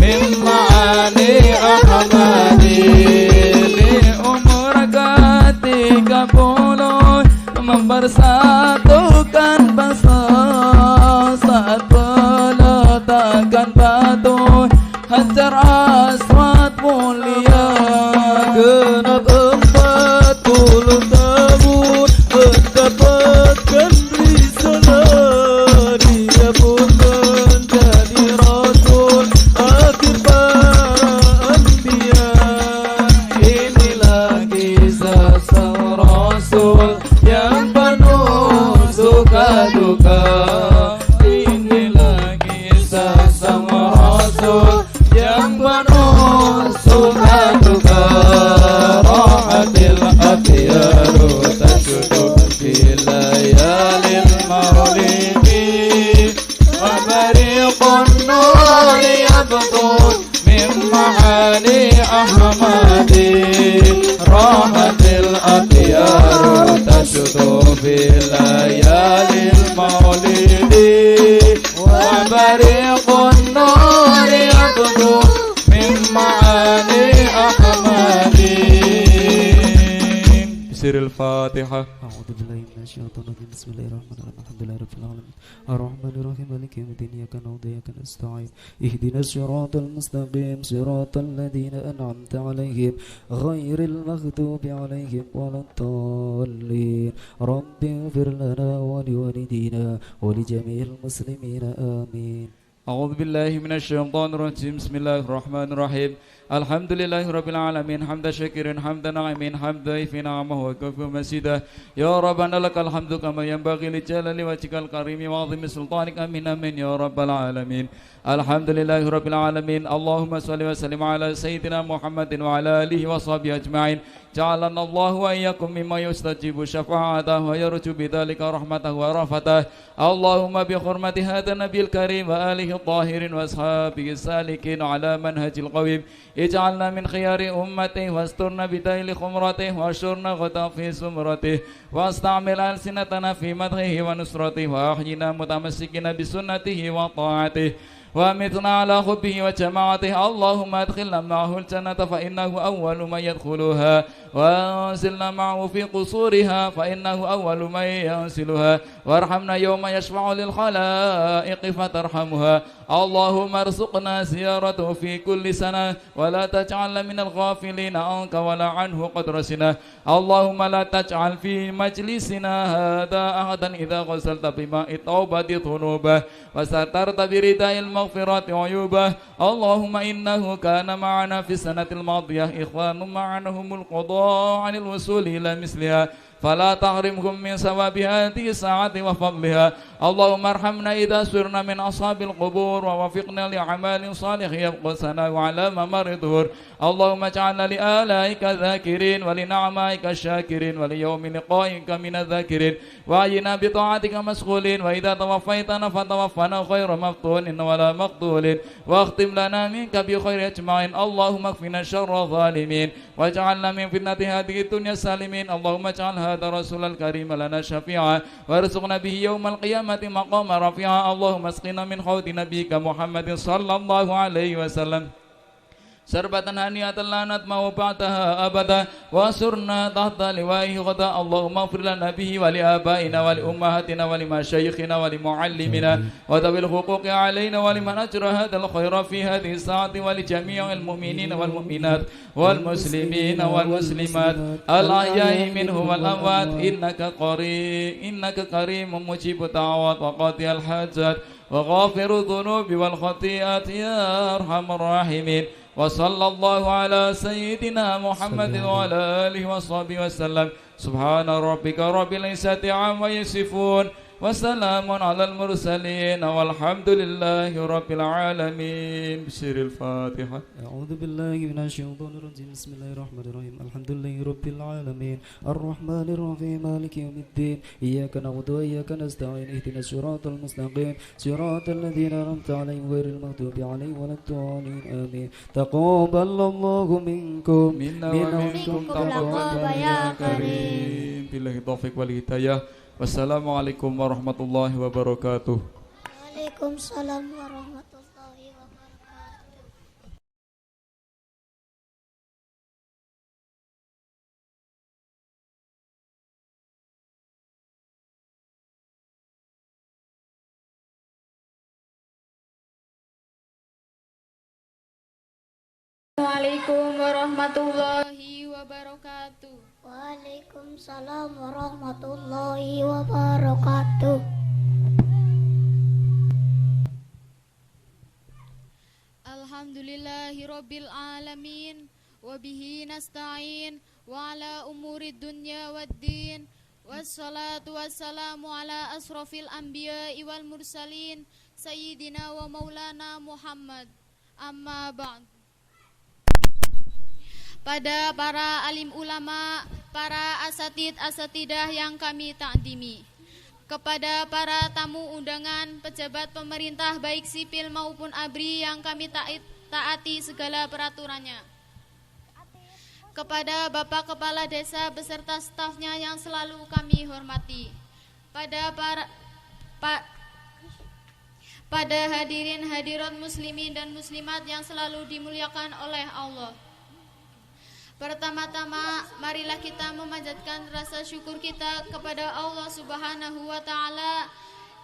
min ma'ani ahmadi li umur
mempersatukan bangsa saat meletakkan batu hajar aswad mulia. Genap 40 tahun mendapatkan risalah, dia pun menjadi rasul akhir para anbiya. Inilah kisah sang rasul yang penuh suka duka. Inilah kisah sang rasul yang penuh suka duka. Rahatil akhyaru tashudu fi layalil maulidi wa bariqun nuri yabdun min ma'ali ahmadi. Rahatil akhyaru tashudu fi layalil maulidi wa bariqun nuri yabdun min ma'ali ahmadi. Bismillahirrahmanirrahim. Al-Fatihah. A'udzu billahi minasyaitonir rajim. Bismillahirrahmanirrahim. Alhamdulillahi rabbil alamin. Ar-Rahmanir-Rahim. Maliki yaumiddin. Iyyaka na'budu wa iyyaka nasta'in. Ihdinas siratal mustaqim. Siratal ladzina an'amta 'alaihim ghairil maghdubi 'alaihim waladdallin. Rabbighfir lana wa liwalidina wa li jami'il muslimina. Amin. A'udzu billahi minasyaitonir rajim. Bismillahirrahmanirrahim. Alhamdulillahi rabbil alamin. Hamdan syakirin hamdan na'imin hamdan fi ni'amahu wa kafi masidah. Ya Rabbana lakal hamdu kama yanbaghi li jalali wajhikal karimi wa 'azimi sultanika. Amin amin ya rabbal alamin. Alhamdulillahi rabbil alamin. Allahumma shalli wa sallim ala sayyidina Muhammadin wa ala alihi wa sahbihi ajma'in. Ja'alana Allahu wa iyyakum mimma yustajibu syafa'atahu wa yarju bidzalika rahmatahu wa rafatah. Allahumma bi hurmati hadzal nabiyil karim wa alihi adh-dhahirin wa ashabihi salikin ala manhajil qawim. Ij'alna min khiyari ummatihi wasturna bidayli khumratihi wa asyurna ghata fi sumratihi wa astamil alsinatana fi madhihi wa nusratihi wa ahyina mutamassikina bi sunnatihi wa ta'atihi وأمتنا على حبه وجماعته. اللهم أدخلنا معه الجنة فإنه أول من يدخلها وأنزلنا معه في قصورها فإنه أول من ينزلها وارحمنا يوم يشفع للخلائق فترحمها. اللهم ارزقنا زيارته في كل سنة ولا تجعلنا من الغافلين عنك ولا عنه قد رسنا. اللهم لا تجعل في مجلسنا هذا أحدا إذا غسلت بماء التوبة ذنوبه وسترت برداء المغفرة عيوبه. اللهم إنه كان معنا في السنة الماضية إخوان معنهم القضاء عن الوصول إلى مثلها فلا تحرمهم من ثواب هذه الساعة وفضلها. اللهم ارحمنا إذا سرنا من أصحاب القبور ووفقنا لأعمال صالح يبقى ثناء على ممر الدهور. اللهم اجعلنا لآلائك ذاكرين ولنعمائك الشاكرين وليوم لقائك من الذاكرين وأحينا بطاعتك مشغولين. وإذا توفيتنا فتوفنا خير مفتون ولا مقتول واختم لنا منك بخير أجمعين. اللهم اكفنا شر الظالمين واجعلنا من فتنة هذه الدنيا السالمين. اللهم اجعل هذا الرسول الكريم لنا شفيعا وارزقنا به يوم القيامة مقام رفيعا. اللهم اسقنا من حوض نبيك محمد صلى الله عليه وسلم شربة هنيئة لا نطمع بعدها أبدا وانصرنا تحت لوائه غدا. اللهم اغفر لنا به ولآبائنا ولأمهاتنا ولمشايخنا ولمعلمنا وذوي الحقوق علينا ولمن أجرى هذا الخير في هذه الساعة ولجميع المؤمنين والمؤمنات والمسلمين والمسلمات الأحياء منهم والأموات. إنك كريم مجيب الدعوات وقاضي الحاجات وغافر الذنوب والخطيئات يا أرحم الراحمين. وصلى الله على سيدنا محمد وعلى آله وصحبه وسلم. سبحان ربك رب العزة عما يصفون وسلام على المرسلين والحمد لله رب العالمين. بسر الفاتحة. أعوذ بالله من الشيطان الرجيم. بسم الله الرحمن الرحيم. الحمد لله رب العالمين الرحمن الرحيم مالك يوم الدين. إياك نعبد وإياك نستعين. اهدنا الصراط المستقيم صراط الذين أنعمت عليهم غير المغضوب عليهم ولا الضالين. آمين. تقبل الله منكم منا ومنكم تقبل يا كريم. بالله التوفيق والهداية. Wassalamualaikum warahmatullahi wabarakatuh.
Waalaikumsalam warahmatullahi
Assalamualaikum warahmatullahi wabarakatuh.
Waalaikumsalam warahmatullahi wabarakatuh.
Alhamdulillahirabbil alamin wa bihi nasta'in wa ala umurid dunya waddin. Wassalatu wassalamu ala asrafil anbiya'i wal mursalin sayyidina wa maulana Muhammad. Amma ba'd. Pada para alim ulama, para asatidah yang kami takdimi, kepada para tamu undangan, pejabat pemerintah baik sipil maupun ABRI yang kami taati segala peraturannya, kepada Bapak Kepala Desa beserta stafnya yang selalu kami hormati, pada hadirin hadirat muslimin dan muslimat yang selalu dimuliakan oleh Allah. Pertama-tama, marilah kita memanjatkan rasa syukur kita kepada Allah Subhanahu wa Ta'ala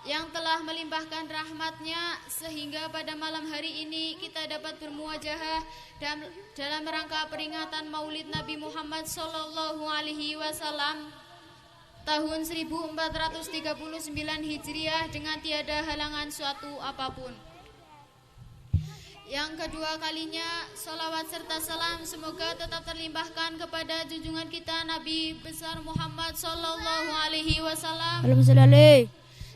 yang telah melimpahkan rahmatnya sehingga pada malam hari ini kita dapat bermuajahah dalam rangka peringatan Maulid Nabi Muhammad Sallallahu Alaihi Wasallam tahun 1439 Hijriah dengan tiada halangan suatu apapun. Yang kedua kalinya, salawat serta salam semoga tetap terlimpahkan kepada junjungan kita Nabi besar Muhammad Sallallahu Alaihi Wasallam.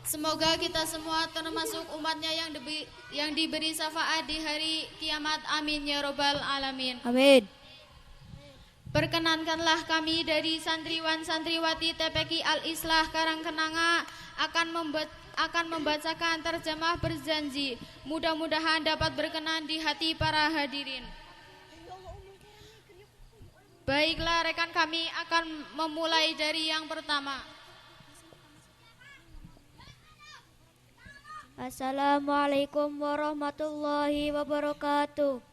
Semoga kita semua termasuk umatnya yang diberi syafaat di hari kiamat. Amin ya robbal alamin.
Amin.
Perkenankanlah kami dari santriwan santriwati TPQ Al-Islah Karangkenanga akan membacakan terjemah berjanji. Mudah-mudahan dapat berkenan di hati para hadirin. Baiklah rekan, kami akan memulai dari yang pertama.
Assalamualaikum warahmatullahi wabarakatuh.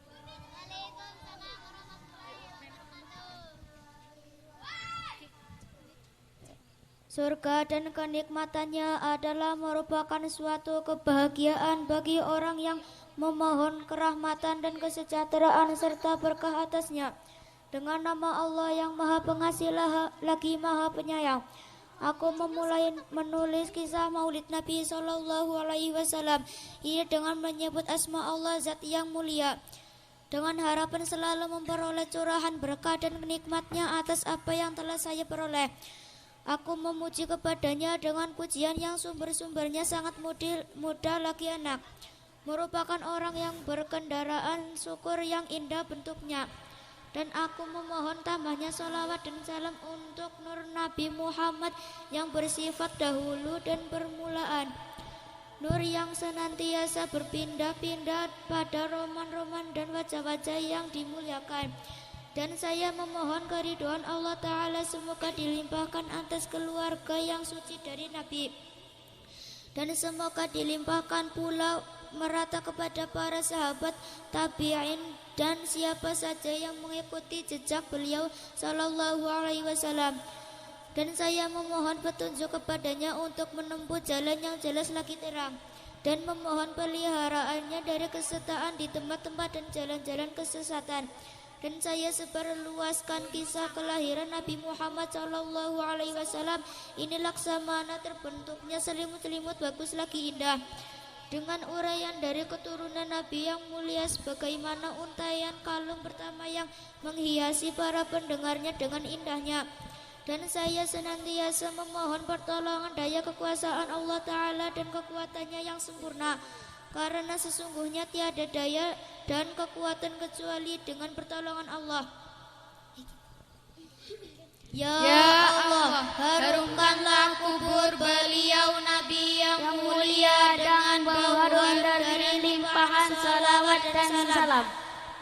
Surga dan kenikmatannya adalah merupakan suatu kebahagiaan bagi orang yang memohon kerahmatan dan kesejahteraan serta berkah atasnya. Dengan nama Allah yang Maha Pengasih lagi Maha Penyayang, aku memulai menulis kisah Maulid Nabi Sallallahu Alaihi Wasallam ini dengan menyebut asma Allah Zat yang mulia, dengan harapan selalu memperoleh curahan berkah dan nikmatnya atas apa yang telah saya peroleh. Aku memuji kepadanya dengan pujian yang sumber-sumbernya sangat mudah lagi anak, merupakan orang yang berkendaraan syukur yang indah bentuknya. Dan aku memohon tambahnya sholawat dan salam untuk Nur Nabi Muhammad yang bersifat dahulu dan permulaan, Nur yang senantiasa berpindah-pindah pada roman-roman dan wajah-wajah yang dimuliakan. Dan saya memohon keridhaan Allah Ta'ala semoga dilimpahkan atas keluarga yang suci dari Nabi, dan semoga dilimpahkan pula merata kepada para sahabat tabi'in dan siapa saja yang mengikuti jejak beliau Sallallahu Alaihi Wasallam. Dan saya memohon petunjuk kepadanya untuk menempuh jalan yang jelas lagi terang, dan memohon peliharaannya dari kesesatan di tempat-tempat dan jalan-jalan kesesatan. Dan saya sebarluaskan kisah kelahiran Nabi Muhammad Sallallahu Alaihi Wasallam ini laksamana terbentuknya selimut-selimut bagus lagi indah, dengan uraian dari keturunan Nabi yang mulia sebagaimana untaian kalung pertama yang menghiasi para pendengarnya dengan indahnya. Dan saya senantiasa memohon pertolongan daya kekuasaan Allah Ta'ala dan kekuatannya yang sempurna, karena sesungguhnya tiada daya dan kekuatan kecuali dengan pertolongan Allah. Ya Allah, harumkanlah kubur beliau Nabi yang mulia dengan bauan dari limpahan salawat dan salam.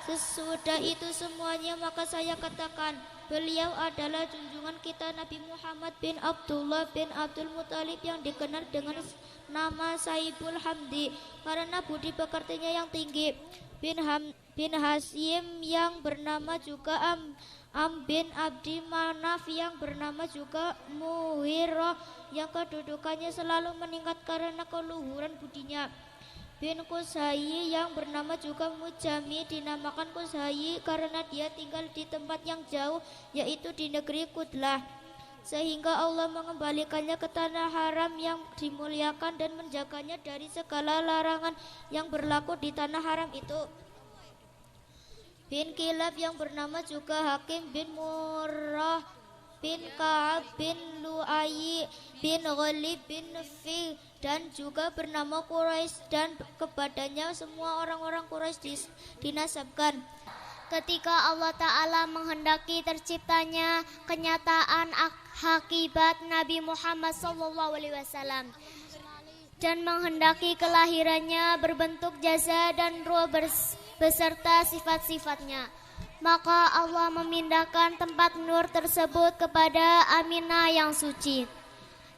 Sesudah itu semuanya maka saya katakan, beliau adalah junjungan kita Nabi Muhammad bin Abdullah bin Abdul Muthalib yang dikenal dengan nama Saibul Hamdi karena budi pekertinya yang tinggi, bin Hasyim yang bernama juga Am bin Abdi Manaf yang bernama juga Muhirah yang kedudukannya selalu meningkat karena keluhuran budinya. bin Qusay yang bernama juga Mujami, dinamakan Qusay karena dia tinggal di tempat yang jauh, yaitu di negeri Kudlah, sehingga Allah mengembalikannya ke tanah haram yang dimuliakan dan menjaganya dari segala larangan yang berlaku di tanah haram itu. Bin Kilab yang bernama juga Hakim bin Murrah bin Ka'ab bin Lu'ayy bin Ghalib bin Fi dan juga bernama Quraisy, dan kepadanya semua orang-orang Quraisy dinasabkan.
Ketika Allah Ta'ala menghendaki terciptanya kenyataan hakikat Nabi Muhammad SAW dan menghendaki kelahirannya berbentuk jasad dan ruh beserta sifat-sifatnya, maka Allah memindahkan tempat nur tersebut kepada Aminah yang suci.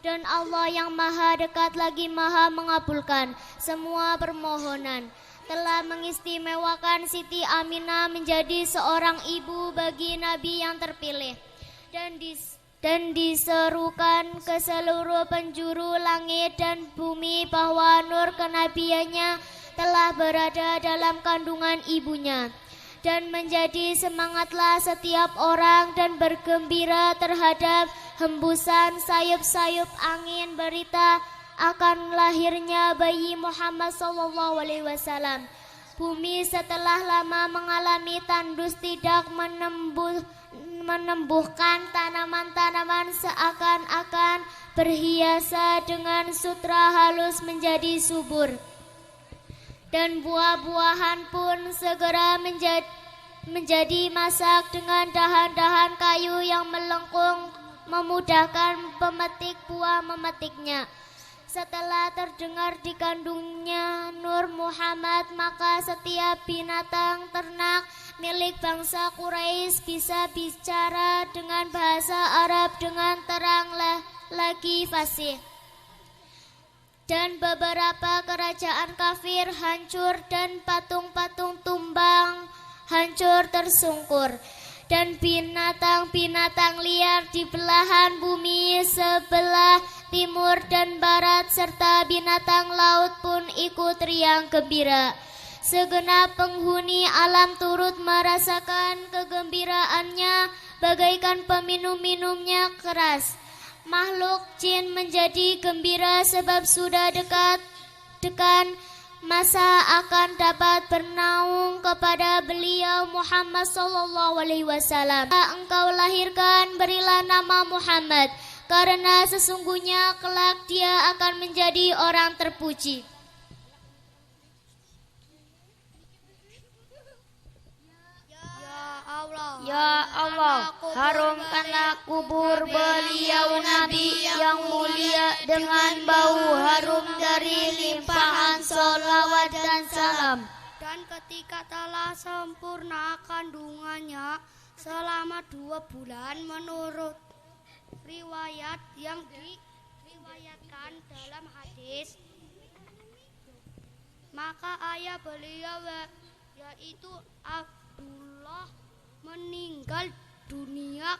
Dan Allah yang maha dekat lagi maha mengabulkan semua permohonan, telah mengistimewakan Siti Aminah menjadi seorang ibu bagi Nabi yang terpilih, dan diserukan ke seluruh penjuru langit dan bumi bahwa nur kenabiannya telah berada dalam kandungan ibunya. Dan menjadi semangatlah setiap orang dan bergembira terhadap hembusan sayup-sayup angin berita akan lahirnya bayi Muhammad SAW. Bumi setelah lama mengalami tandus tidak menumbuhkan tanaman-tanaman seakan-akan berhiasa dengan sutra halus menjadi subur. Dan buah-buahan pun segera menjadi masak dengan dahan-dahan kayu yang melengkung, memudahkan pemetik buah memetiknya. Setelah terdengar di kandungnya Nur Muhammad, maka setiap binatang ternak milik bangsa Quraisy bisa bicara dengan bahasa Arab dengan terang lagi fasih. Dan beberapa kerajaan kafir hancur dan patung-patung tumbang hancur tersungkur. Dan binatang-binatang liar di belahan bumi sebelah timur dan barat serta binatang laut pun ikut riang gembira. Segenap penghuni alam turut merasakan kegembiraannya bagaikan peminum-minumnya keras. Makhluk jin menjadi gembira sebab sudah dekat masa akan dapat bernaung kepada beliau Muhammad SAW. Engkau lahirkan, berilah nama Muhammad, karena sesungguhnya kelak dia akan menjadi orang terpuji.
Ya Allah, harumkanlah kubur beliau Nabi yang mulia dengan bau harum dari limpahan sholawat dan salam.
Dan ketika telah sempurna kandungannya selama 2 bulan menurut riwayat yang diriwayatkan dalam hadis, maka ayah beliau yaitu Abdullah meninggal dunia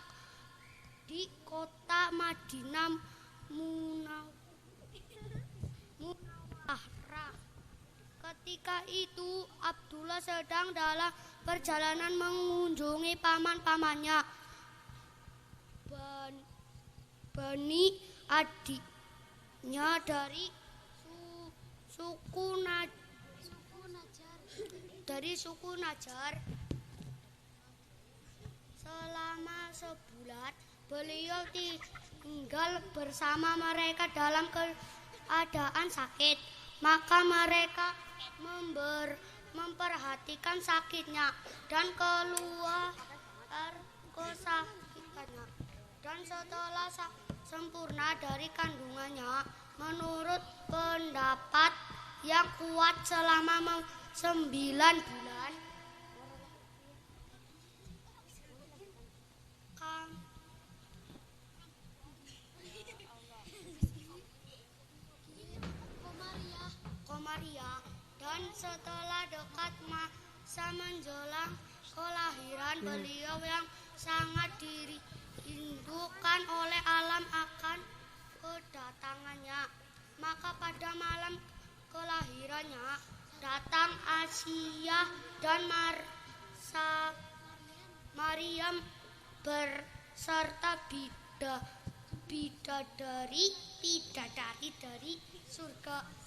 di kota Madinah Munawwarah. Ketika itu Abdullah sedang dalam perjalanan mengunjungi paman-pamannya, Bani adiknya dari suku Najjar. Selama sebulan beliau tinggal bersama mereka dalam keadaan sakit. Maka mereka memperhatikan sakitnya dan keluar kesakitannya. Dan setelah sempurna dari kandungannya, menurut pendapat yang kuat selama 9 bulan, dan setelah dekat masa menjelang kelahiran beliau yang sangat dirindukan oleh alam akan kedatangannya. Maka pada malam kelahirannya datang Asia dan Maryam berserta bidadari dari surga.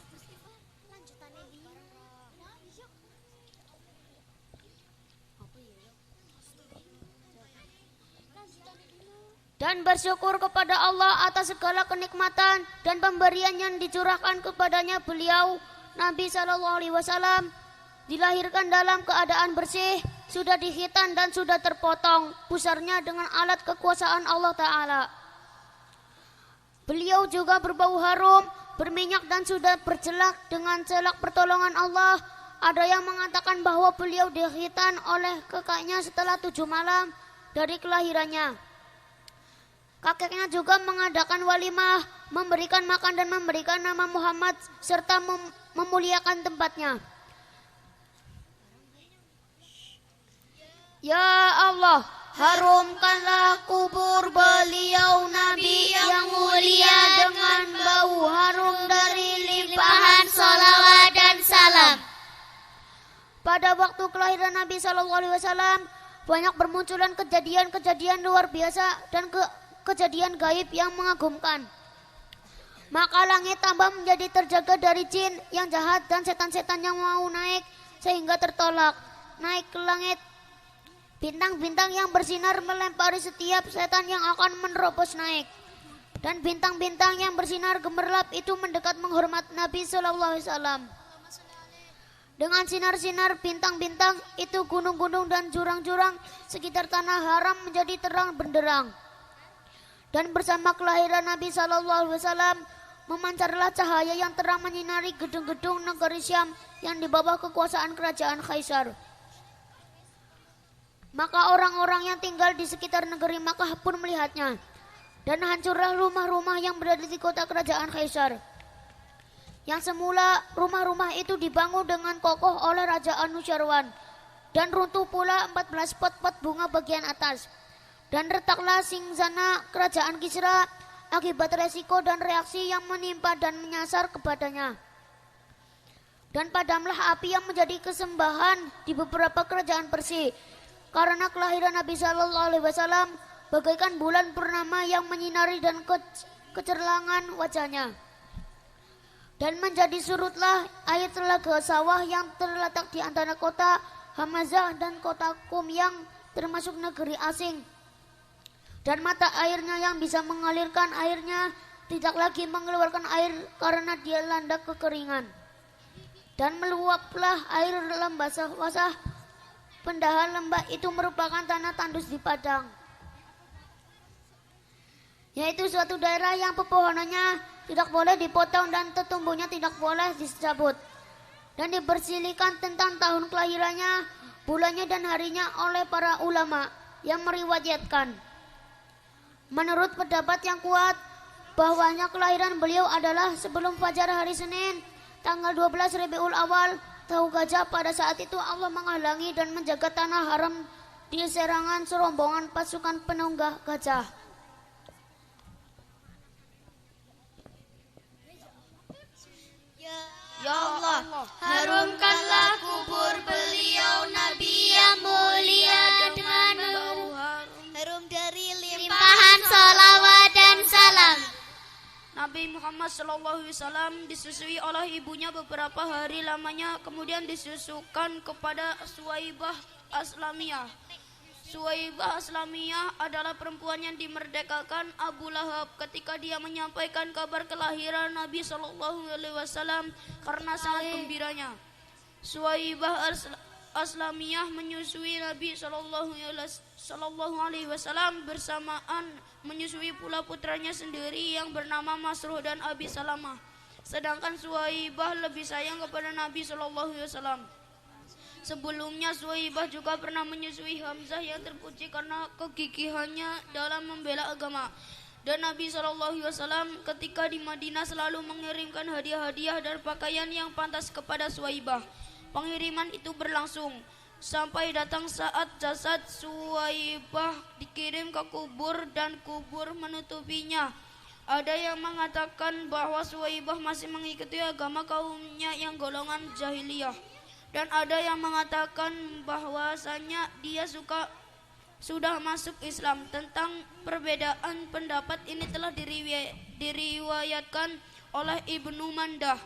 Dan bersyukur kepada Allah atas segala kenikmatan dan pemberian yang dicurahkan kepadanya. Beliau Nabi SAW dilahirkan dalam keadaan bersih, sudah dihitan dan sudah terpotong pusarnya dengan alat kekuasaan Allah Ta'ala. Beliau juga berbau harum, berminyak dan sudah bercelak dengan celak pertolongan Allah. Ada yang mengatakan bahwa beliau dihitan oleh kakaknya setelah 7 malam dari kelahirannya. Kakeknya juga mengadakan walimah, memberikan makan dan memberikan nama Muhammad serta memuliakan tempatnya. Ya Allah, harumkanlah kubur beliau Nabi yang mulia dengan bau harum dari limpahan salawat dan salam. Pada waktu kelahiran Nabi SAW, banyak bermunculan kejadian-kejadian luar biasa dan kejadian gaib yang mengagumkan. Maka langit tambah menjadi terjaga dari jin yang jahat dan setan-setan yang mau naik sehingga tertolak. Naik ke langit, bintang-bintang yang bersinar melempari setiap setan yang akan menerobos naik. Dan bintang-bintang yang bersinar gemerlap itu mendekat menghormat Nabi SAW. Dengan sinar-sinar bintang-bintang itu gunung-gunung dan jurang-jurang sekitar tanah haram menjadi terang benderang. Dan bersama kelahiran Nabi SAW memancarlah cahaya yang terang menyinari gedung-gedung negeri Syam yang di bawah kekuasaan kerajaan Kaisar. Maka orang-orang yang tinggal di sekitar negeri Makkah pun melihatnya. Dan hancurlah rumah-rumah yang berada di kota kerajaan Kaisar. Yang semula rumah-rumah itu dibangun dengan kokoh oleh Raja Anusyirwan. Dan runtuh pula 14 pot-pot bunga bagian atas. Dan retaklah singgasana kerajaan Kisra akibat resiko dan reaksi yang menimpa dan menyasar kepadanya. Dan padamlah api yang menjadi kesembahan di beberapa kerajaan Persia. Karena kelahiran Nabi SAW bagaikan bulan purnama yang menyinari dan kecerlangan wajahnya. Dan menjadi surutlah air telaga sawah yang terletak di antara kota Hamazah dan kota Qum yang termasuk negeri asing. Dan mata airnya yang bisa mengalirkan airnya tidak lagi mengeluarkan air karena dia landa kekeringan. Dan meluaplah air lembah basah. Pendahan lembah itu merupakan tanah tandus di padang, yaitu suatu daerah yang pepohonannya tidak boleh dipotong dan tumbuhnya tidak boleh dicabut. Dan dibersihkan tentang tahun kelahirannya, bulannya dan harinya oleh para ulama yang meriwayatkan. Menurut pendapat yang kuat, bahwanya kelahiran beliau adalah sebelum fajar hari Senin, tanggal 12 Rabiul Awal, tahu gajah. Pada saat itu Allah menghalangi dan menjaga tanah haram di serangan serombongan pasukan penunggah gajah. Ya Allah, harumkanlah kubur beliau Nabi yang mulia dengan bau harum dari limpahan salawat dan salam.
Nabi Muhammad SAW disusui oleh ibunya beberapa hari lamanya, kemudian disusukan kepada Suwaibah Aslamiyah. Suwaibah Aslamiyah adalah perempuan yang dimerdekakan Abu Lahab ketika dia menyampaikan kabar kelahiran Nabi SAW karena sangat gembiranya. Suwaibah Aslamiyah menyusui Nabi SAW bersamaan menyusui pula putranya sendiri yang bernama Masruh dan Abi Salamah. Sedangkan Suwaibah lebih sayang kepada Nabi SAW. Sebelumnya Suwaibah juga pernah menyusui Hamzah yang terpuji karena kegigihannya dalam membela agama. Dan Nabi SAW ketika di Madinah selalu mengirimkan hadiah-hadiah dan pakaian yang pantas kepada Suwaibah. Pengiriman itu berlangsung sampai datang saat jasad Suwaibah dikirim ke kubur dan kubur menutupinya. Ada yang mengatakan bahwa Suwaibah masih mengikuti agama kaumnya yang golongan jahiliyah. Dan ada yang mengatakan bahwasanya dia sudah masuk Islam. Tentang perbedaan pendapat ini telah diriwayatkan oleh Ibnu Mandah.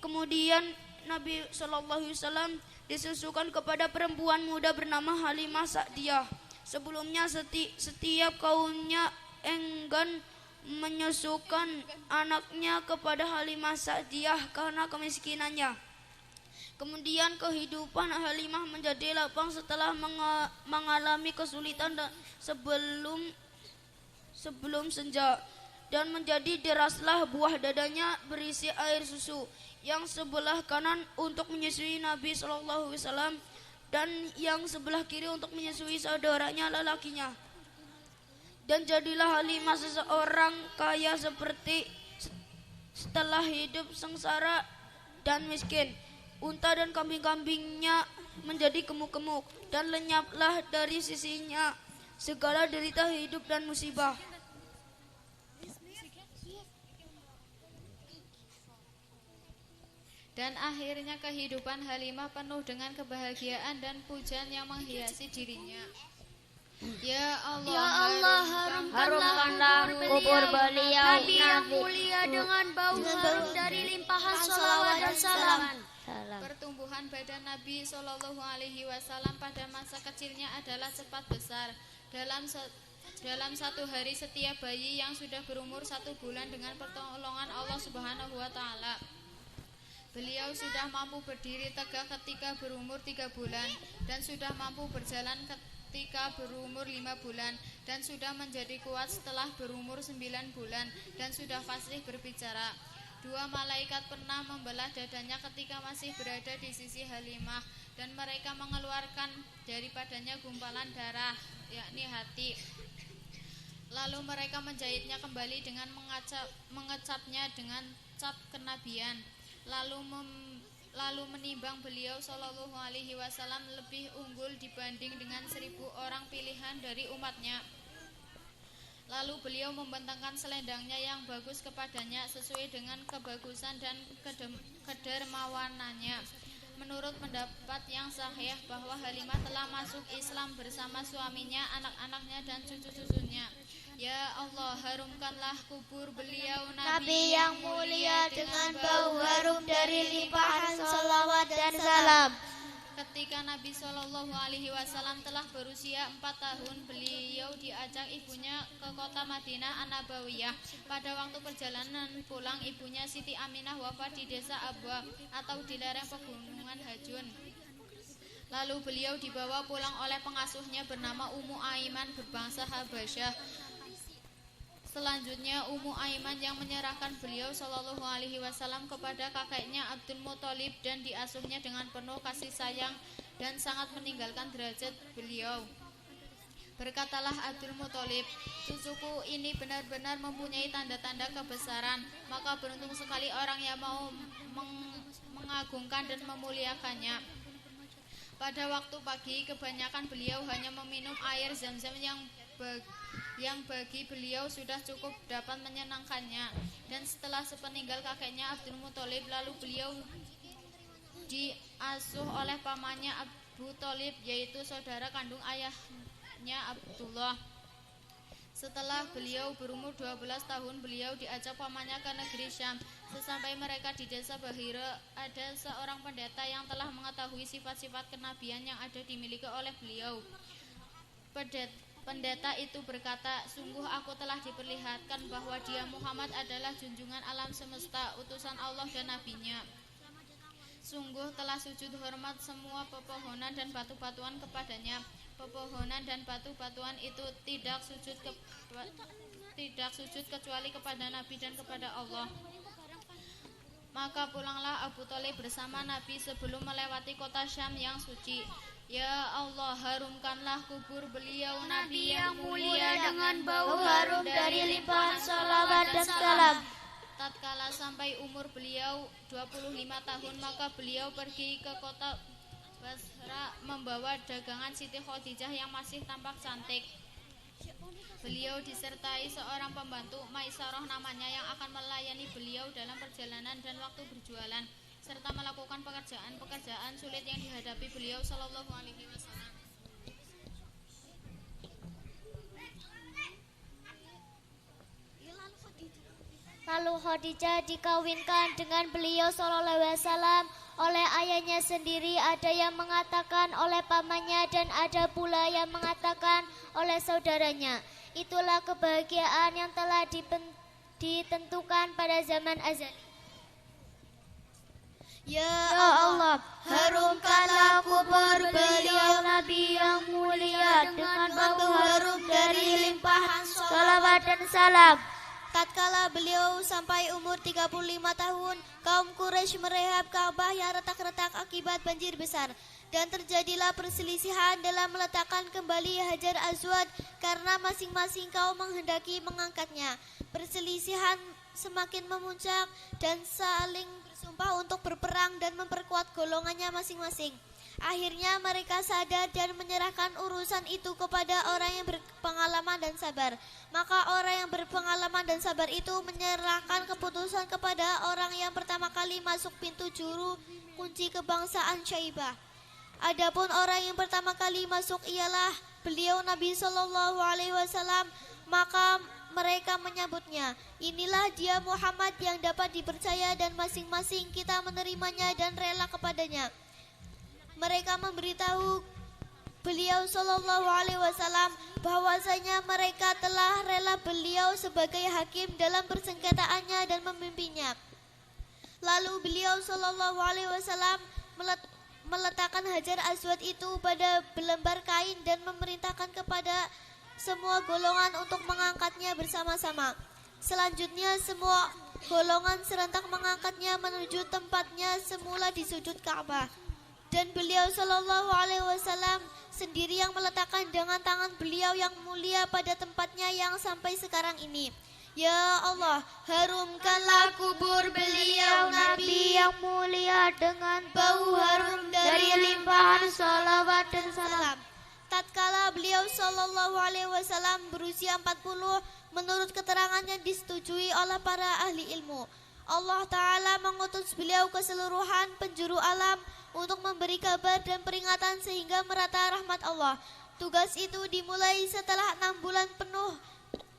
Kemudian Nabi SAW disusukan kepada perempuan muda bernama Halimah Sa'diyah. Sebelumnya setiap kaumnya enggan menyusukan anaknya kepada Halimah Sa'diyah karena kemiskinannya. Kemudian kehidupan Halimah menjadi lapang setelah mengalami kesulitan sebelum senja, dan menjadi deraslah buah dadanya berisi air susu yang sebelah kanan untuk menyusui Nabi SAW dan yang sebelah kiri untuk menyusui saudaranya lelakinya. Dan jadilah Halimah seseorang kaya setelah hidup sengsara dan miskin. Unta dan kambing-kambingnya menjadi gemuk-gemuk, dan lenyaplah dari sisinya segala derita hidup dan musibah.
Dan akhirnya kehidupan Halimah penuh dengan kebahagiaan dan pujian yang menghiasi dirinya. Ya Allah,
harumkanlah kubur beliau,
Nabi yang mulia dengan bau harum dari limpahan salawat dan salam.
Pertumbuhan badan Nabi SAW pada masa kecilnya adalah cepat besar. Dalam satu hari setiap bayi yang sudah berumur 1 bulan dengan pertolongan Allah Subhanahu wa Ta'ala, beliau sudah mampu berdiri tegak ketika berumur 3 bulan, dan sudah mampu berjalan ketika berumur 5 bulan, dan sudah menjadi kuat setelah berumur 9 bulan, dan sudah fasih berbicara. 2 malaikat pernah membelah dadanya ketika masih berada di sisi Halimah, dan mereka mengeluarkan daripadanya gumpalan darah, yakni hati. Lalu mereka menjahitnya kembali dengan mengecapnya dengan cap kenabian. Lalu menimbang beliau Shallallahu Alaihi Wasallam lebih unggul dibanding dengan 1000 orang pilihan dari umatnya. Lalu beliau membentangkan selendangnya yang bagus kepadanya sesuai dengan kebagusan dan kedermawanannya. Menurut pendapat yang sahih bahwa Halimah telah masuk Islam bersama suaminya, anak-anaknya dan cucu-cucunya. Ya Allah, harumkanlah kubur beliau
Nabi yang mulia dengan bau harum dari limpahan salawat dan salam.
Ketika Nabi SAW telah berusia 4 tahun, beliau diajak ibunya ke kota Madinah An-Nabawiyah. Pada waktu perjalanan pulang, ibunya Siti Aminah wafat di desa Abwa atau di lereng pegunungan Hajun. Lalu beliau dibawa pulang oleh pengasuhnya bernama Ummu Aiman berbangsa Habasyah. Selanjutnya Ummu Aiman yang menyerahkan beliau Shallallahu Alaihi Wasallam kepada kakeknya Abdul Muthalib dan diasuhnya dengan penuh kasih sayang dan sangat meninggalkan derajat beliau. Berkatalah Abdul Muthalib, cucuku ini benar-benar mempunyai tanda-tanda kebesaran, maka beruntung sekali orang yang mau mengagungkan dan memuliakannya. Pada waktu pagi, kebanyakan beliau hanya meminum air zam-zam yang bagi beliau sudah cukup dapat menyenangkannya. Dan setelah sepeninggal kakeknya Abdul Muthalib, lalu beliau diasuh oleh pamannya Abu Thalib, yaitu saudara kandung ayahnya Abdullah. Setelah beliau berumur 12 tahun, beliau diajak pamannya ke negeri Syam. Sesampai mereka di desa Bahira, ada seorang pendeta yang telah mengetahui sifat-sifat kenabian yang ada dimiliki oleh beliau. Pendeta itu berkata, sungguh aku telah diperlihatkan bahwa dia Muhammad adalah junjungan alam semesta, utusan Allah dan nabinya. Sungguh telah sujud hormat semua pepohonan dan batu-batuan kepadanya. Pepohonan dan batu-batuan itu tidak sujud kecuali kepada Nabi dan kepada Allah. Maka pulanglah Abu Thalib bersama Nabi sebelum melewati kota Syam yang suci. Ya Allah, harumkanlah kubur beliau Nabi yang mulia dengan bau harum dari limpahan salawat dan salam. Tatkala sampai umur beliau 25 tahun, maka beliau pergi ke kota Basra membawa dagangan Siti Khadijah yang masih tampak cantik. Beliau disertai seorang pembantu Maisarah namanya yang akan melayani beliau dalam perjalanan dan waktu berjualan serta melakukan pekerjaan-pekerjaan sulit yang dihadapi beliau sallallahu alaihi wasallam.
Lalu Khadijah dikawinkan dengan beliau sallallahu alaihi wasallam oleh ayahnya sendiri, ada yang mengatakan oleh pamannya dan ada pula yang mengatakan oleh saudaranya. Itulah kebahagiaan yang telah ditentukan pada zaman azali.
Ya Allah, harumkanlah kubur beliau Nabi yang mulia dengan bau harum dari limpahan salawat dan salam.
Tatkala beliau sampai umur 35 tahun, kaum Quraisy merehab Ka'bah yang retak-retak akibat banjir besar. Dan terjadilah perselisihan dalam meletakkan kembali Hajar Aswad karena masing-masing kaum menghendaki mengangkatnya. Perselisihan semakin memuncak dan saling bersumpah untuk berperang dan memperkuat golongannya masing-masing. Akhirnya mereka sadar dan menyerahkan urusan itu kepada orang yang berpengalaman dan sabar. Maka orang yang berpengalaman dan sabar itu menyerahkan keputusan kepada orang yang pertama kali masuk pintu juru kunci kebangsaan Syaibah. Adapun orang yang pertama kali masuk ialah beliau Nabi Shallallahu Alaihi Wasallam. Maka mereka menyambutnya, inilah dia Muhammad yang dapat dipercaya dan masing-masing kita menerimanya dan rela kepadanya. Mereka memberitahu beliau Shallallahu Alaihi Wasallam bahwasanya mereka telah rela beliau sebagai hakim dalam persengketaannya dan memimpinnya. Lalu beliau Shallallahu Alaihi Wasallam meletakkan Hajar Aswad itu pada belembar kain dan memerintahkan kepada semua golongan untuk mengangkatnya bersama-sama. Selanjutnya semua golongan serentak mengangkatnya menuju tempatnya semula di sudut Ka'bah. Dan beliau Shallallahu Alaihi Wasallam sendiri yang meletakkan dengan tangan beliau yang mulia pada tempatnya yang sampai sekarang ini. Ya Allah, harumkanlah kubur beliau Nabi yang mulia dengan bau harum dari limpahan salawat dan salam. Tatkala beliau Shallallahu Alaihi Wasallam berusia 40, menurut keterangan yang disetujui oleh para ahli ilmu, Allah Ta'ala mengutus beliau ke seluruhan penjuru alam untuk memberi kabar dan peringatan sehingga merata rahmat Allah. Tugas itu dimulai setelah 6 bulan penuh.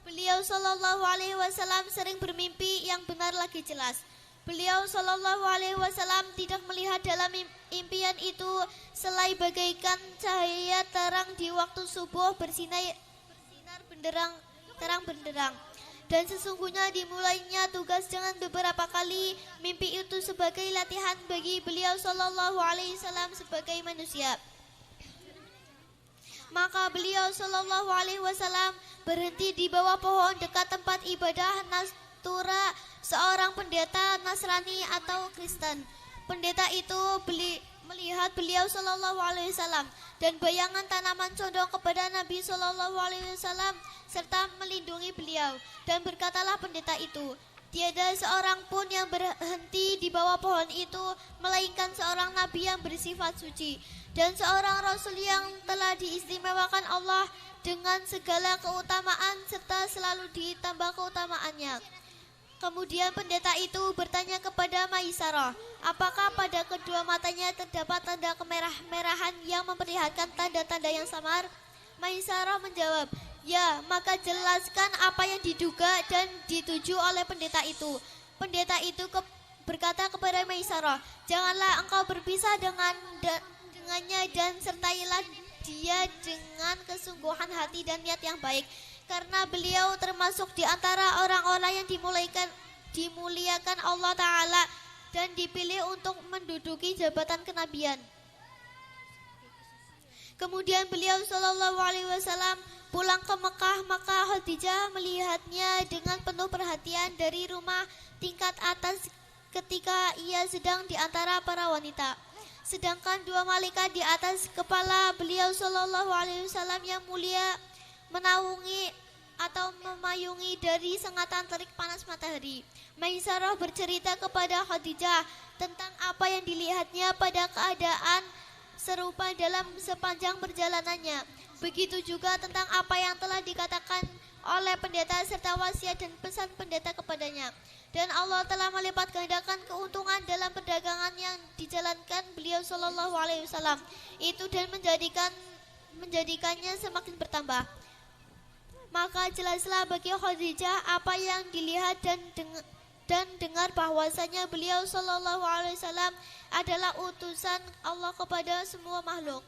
Beliau Shallallahu Alaihi Wasallam sering bermimpi yang benar lagi jelas. Beliau Shallallahu Alaihi Wasallam tidak melihat dalam impian itu selain bagaikan cahaya terang di waktu subuh bersinar terang benderang. Dan sesungguhnya dimulainya tugas dengan beberapa kali mimpi itu sebagai latihan bagi beliau Shallallahu Alaihi Wasallam sebagai manusia. Maka beliau Shallallahu Alaihi Wasallam berhenti di bawah pohon dekat tempat ibadah Nastura, seorang pendeta Nasrani atau Kristen. Pendeta itu melihat beliau Shallallahu Alaihi Wasallam dan bayangan tanaman condong kepada Nabi Shallallahu Alaihi Wasallam serta melindungi beliau. Dan berkatalah pendeta itu, tiada seorang pun yang berhenti di bawah pohon itu melainkan seorang nabi yang bersifat suci dan seorang rasul yang telah diistimewakan Allah dengan segala keutamaan serta selalu ditambah keutamaannya. Kemudian pendeta itu bertanya kepada Maisarah, apakah pada kedua matanya terdapat tanda kemerah-merahan yang memperlihatkan tanda-tanda yang samar? Maisarah menjawab, ya, maka jelaskan apa yang diduga dan dituju oleh pendeta itu. Pendeta itu berkata kepada Maisarah, janganlah engkau berpisah dengannya dan sertailah dia dengan kesungguhan hati dan niat yang baik. Karena beliau termasuk di antara orang-orang yang dimuliakan Allah Ta'ala dan dipilih untuk menduduki jabatan kenabian. Kemudian beliau Shallallahu Alaihi Wasallam pulang ke Mekah, maka Khadijah melihatnya dengan penuh perhatian dari rumah tingkat atas ketika ia sedang di antara para wanita. Sedangkan 2 malaikat di atas kepala beliau Shallallahu Alaihi Wasallam yang mulia menaungi atau memayungi dari sengatan terik panas matahari. Maisarah bercerita kepada Khadijah tentang apa yang dilihatnya pada keadaan serupa dalam sepanjang perjalanannya. Begitu juga tentang apa yang telah dikatakan oleh pendeta serta wasiat dan pesan pendeta kepadanya. Dan Allah telah melipat gandakan keuntungan dalam perdagangan yang dijalankan beliau Shallallahu Alaihi Wasallam itu dan menjadikannya semakin bertambah. Maka jelaslah bagi Khadijah apa yang dilihat dan dengar bahwasanya beliau Shallallahu Alaihi Wasallam adalah utusan Allah kepada semua makhluk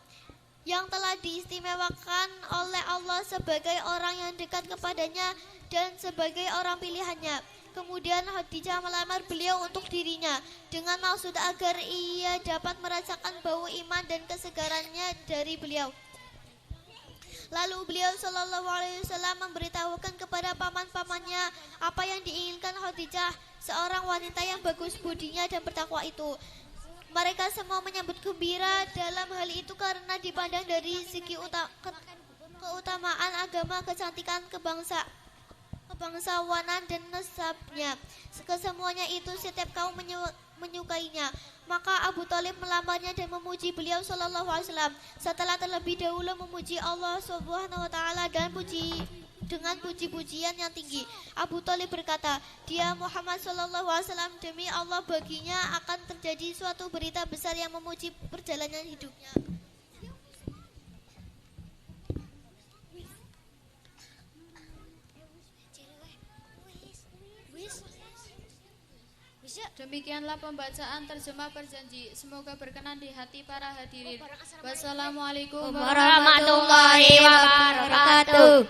yang telah diistimewakan oleh Allah sebagai orang yang dekat kepadanya dan sebagai orang pilihannya. Kemudian Khadijah melamar beliau untuk dirinya dengan maksud agar ia dapat merasakan bau iman dan kesegarannya dari beliau. Lalu beliau Shallallahu Alaihi Wasallam memberitahukan kepada paman-pamannya apa yang diinginkan Khadijah, seorang wanita yang bagus budinya dan bertakwa itu. Mereka semua menyambut gembira dalam hal itu karena dipandang dari segi keutamaan agama, kecantikan, kebangsawanan dan nasabnya. Kesemuanya itu setiap kaum menyukainya. Maka Abu Thalib melamarnya dan memuji beliau Shallallahu Alaihi Wasallam. Setelah terlebih dahulu memuji Allah Subhanahu Wa Taala dan dengan puji-pujian yang tinggi, Abu Thalib berkata, dia Muhammad Shallallahu Alaihi Wasallam, demi Allah baginya akan terjadi suatu berita besar yang memuji perjalanan hidupnya.
Demikianlah pembacaan terjemah perjanji. Semoga berkenan di hati para hadirin. Wassalamualaikum warahmatullahi wabarakatuh.